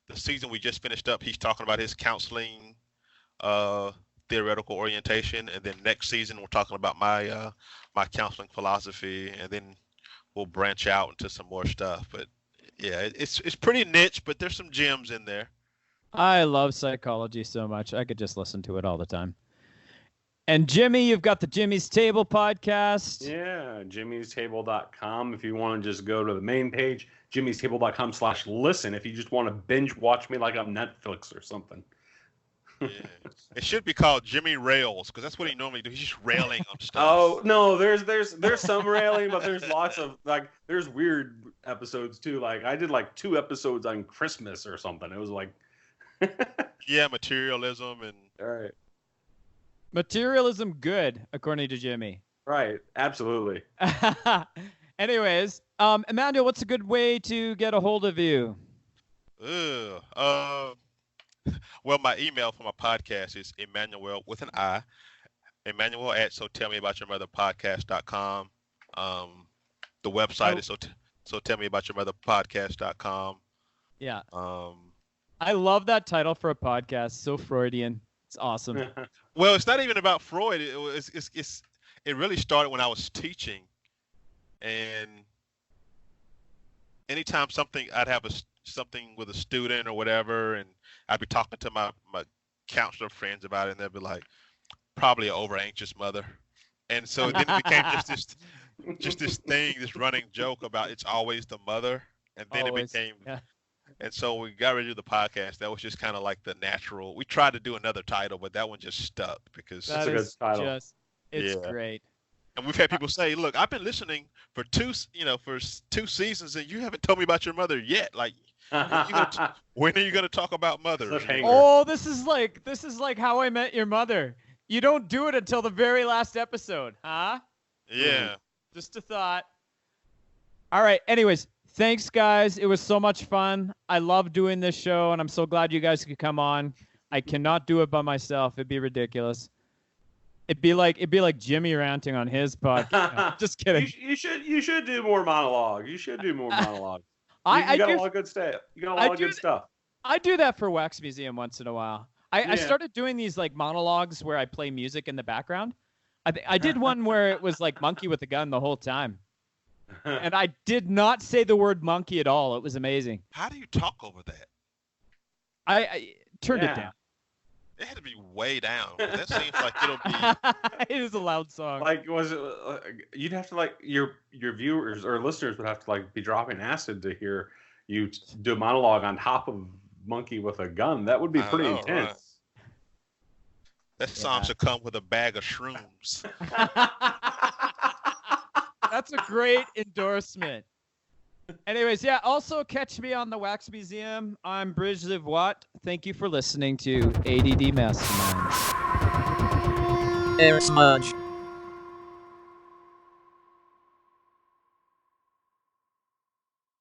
the season we just finished up, he's talking about his counseling theoretical orientation, and then next season we're talking about my my counseling philosophy, and then we'll branch out into some more stuff. But yeah, it's pretty niche, but there's some gems in there. I love psychology so much. I could just listen to it all the time. And Jimmy, you've got the Jimmy's Table podcast. Yeah, jimmystable.com. If you want to just go to the main page, jimmystable.com/listen. If you just want to binge watch me like I'm Netflix or something. Yeah. It should be called Jimmy Rails, because that's what he normally does. He's just railing on stuff. Oh no, there's some railing, but there's lots of there's weird episodes too. Like I did 2 episodes on Christmas or something. It was like yeah, materialism and all right. Materialism good, according to Jimmy. Right, absolutely. Anyways, Emmanuel, what's a good way to get a hold of you? Well, my email for my podcast is Emmanuel with an I. Emmanuel at SoTellMeAboutYourMotherPodcast.com. The website is SoTellMeAboutYourMotherPodcast.com. Yeah. I love that title for a podcast. So Freudian. It's awesome. Well, it's not even about Freud. It really started when I was teaching, and anytime I'd have something with a student or whatever, and I'd be talking to my counselor friends about it, and they'd be like, probably an over anxious mother. And so then it became just this thing, this running joke about it's always the mother. And then Always. It became, Yeah. And so we got ready to do the podcast. That was just kind of like the natural. We tried to do another title, but that one just stuck because That's a good title. It's Yeah. great. And we've had people say, "Look, I've been listening for two seasons, and you haven't told me about your mother yet. Like, when are you gonna talk about mothers?" Cliffhanger. Oh, this is like How I Met Your Mother. You don't do it until the very last episode, huh? Yeah. Just a thought. All right. Anyways, thanks, guys. It was so much fun. I love doing this show, and I'm so glad you guys could come on. I cannot do it by myself. It'd be ridiculous. It'd be like Jimmy ranting on his podcast. Just kidding. You should do more monologue. You should do more monologue. I got do- a lot of good stuff. You got a lot of good stuff. I do that for Wax Museum once in a while. I Yeah. started doing these monologues where I play music in the background. I did one where it was monkey with a gun the whole time. And I did not say the word monkey at all. It was amazing. How do you talk over that? I turned it down. It had to be way down. That seems like it'll be. It is a loud song. Was it? You'd have to your viewers or listeners would have to be dropping acid to hear you do a monologue on top of monkey with a gun. That would be pretty intense. Right? That song should come with a bag of shrooms. That's a great endorsement. Anyways, yeah, also catch me on the Wax Museum. I'm Bridge Livwat. Thank you for listening to ADD Mastermind. Air Smudge.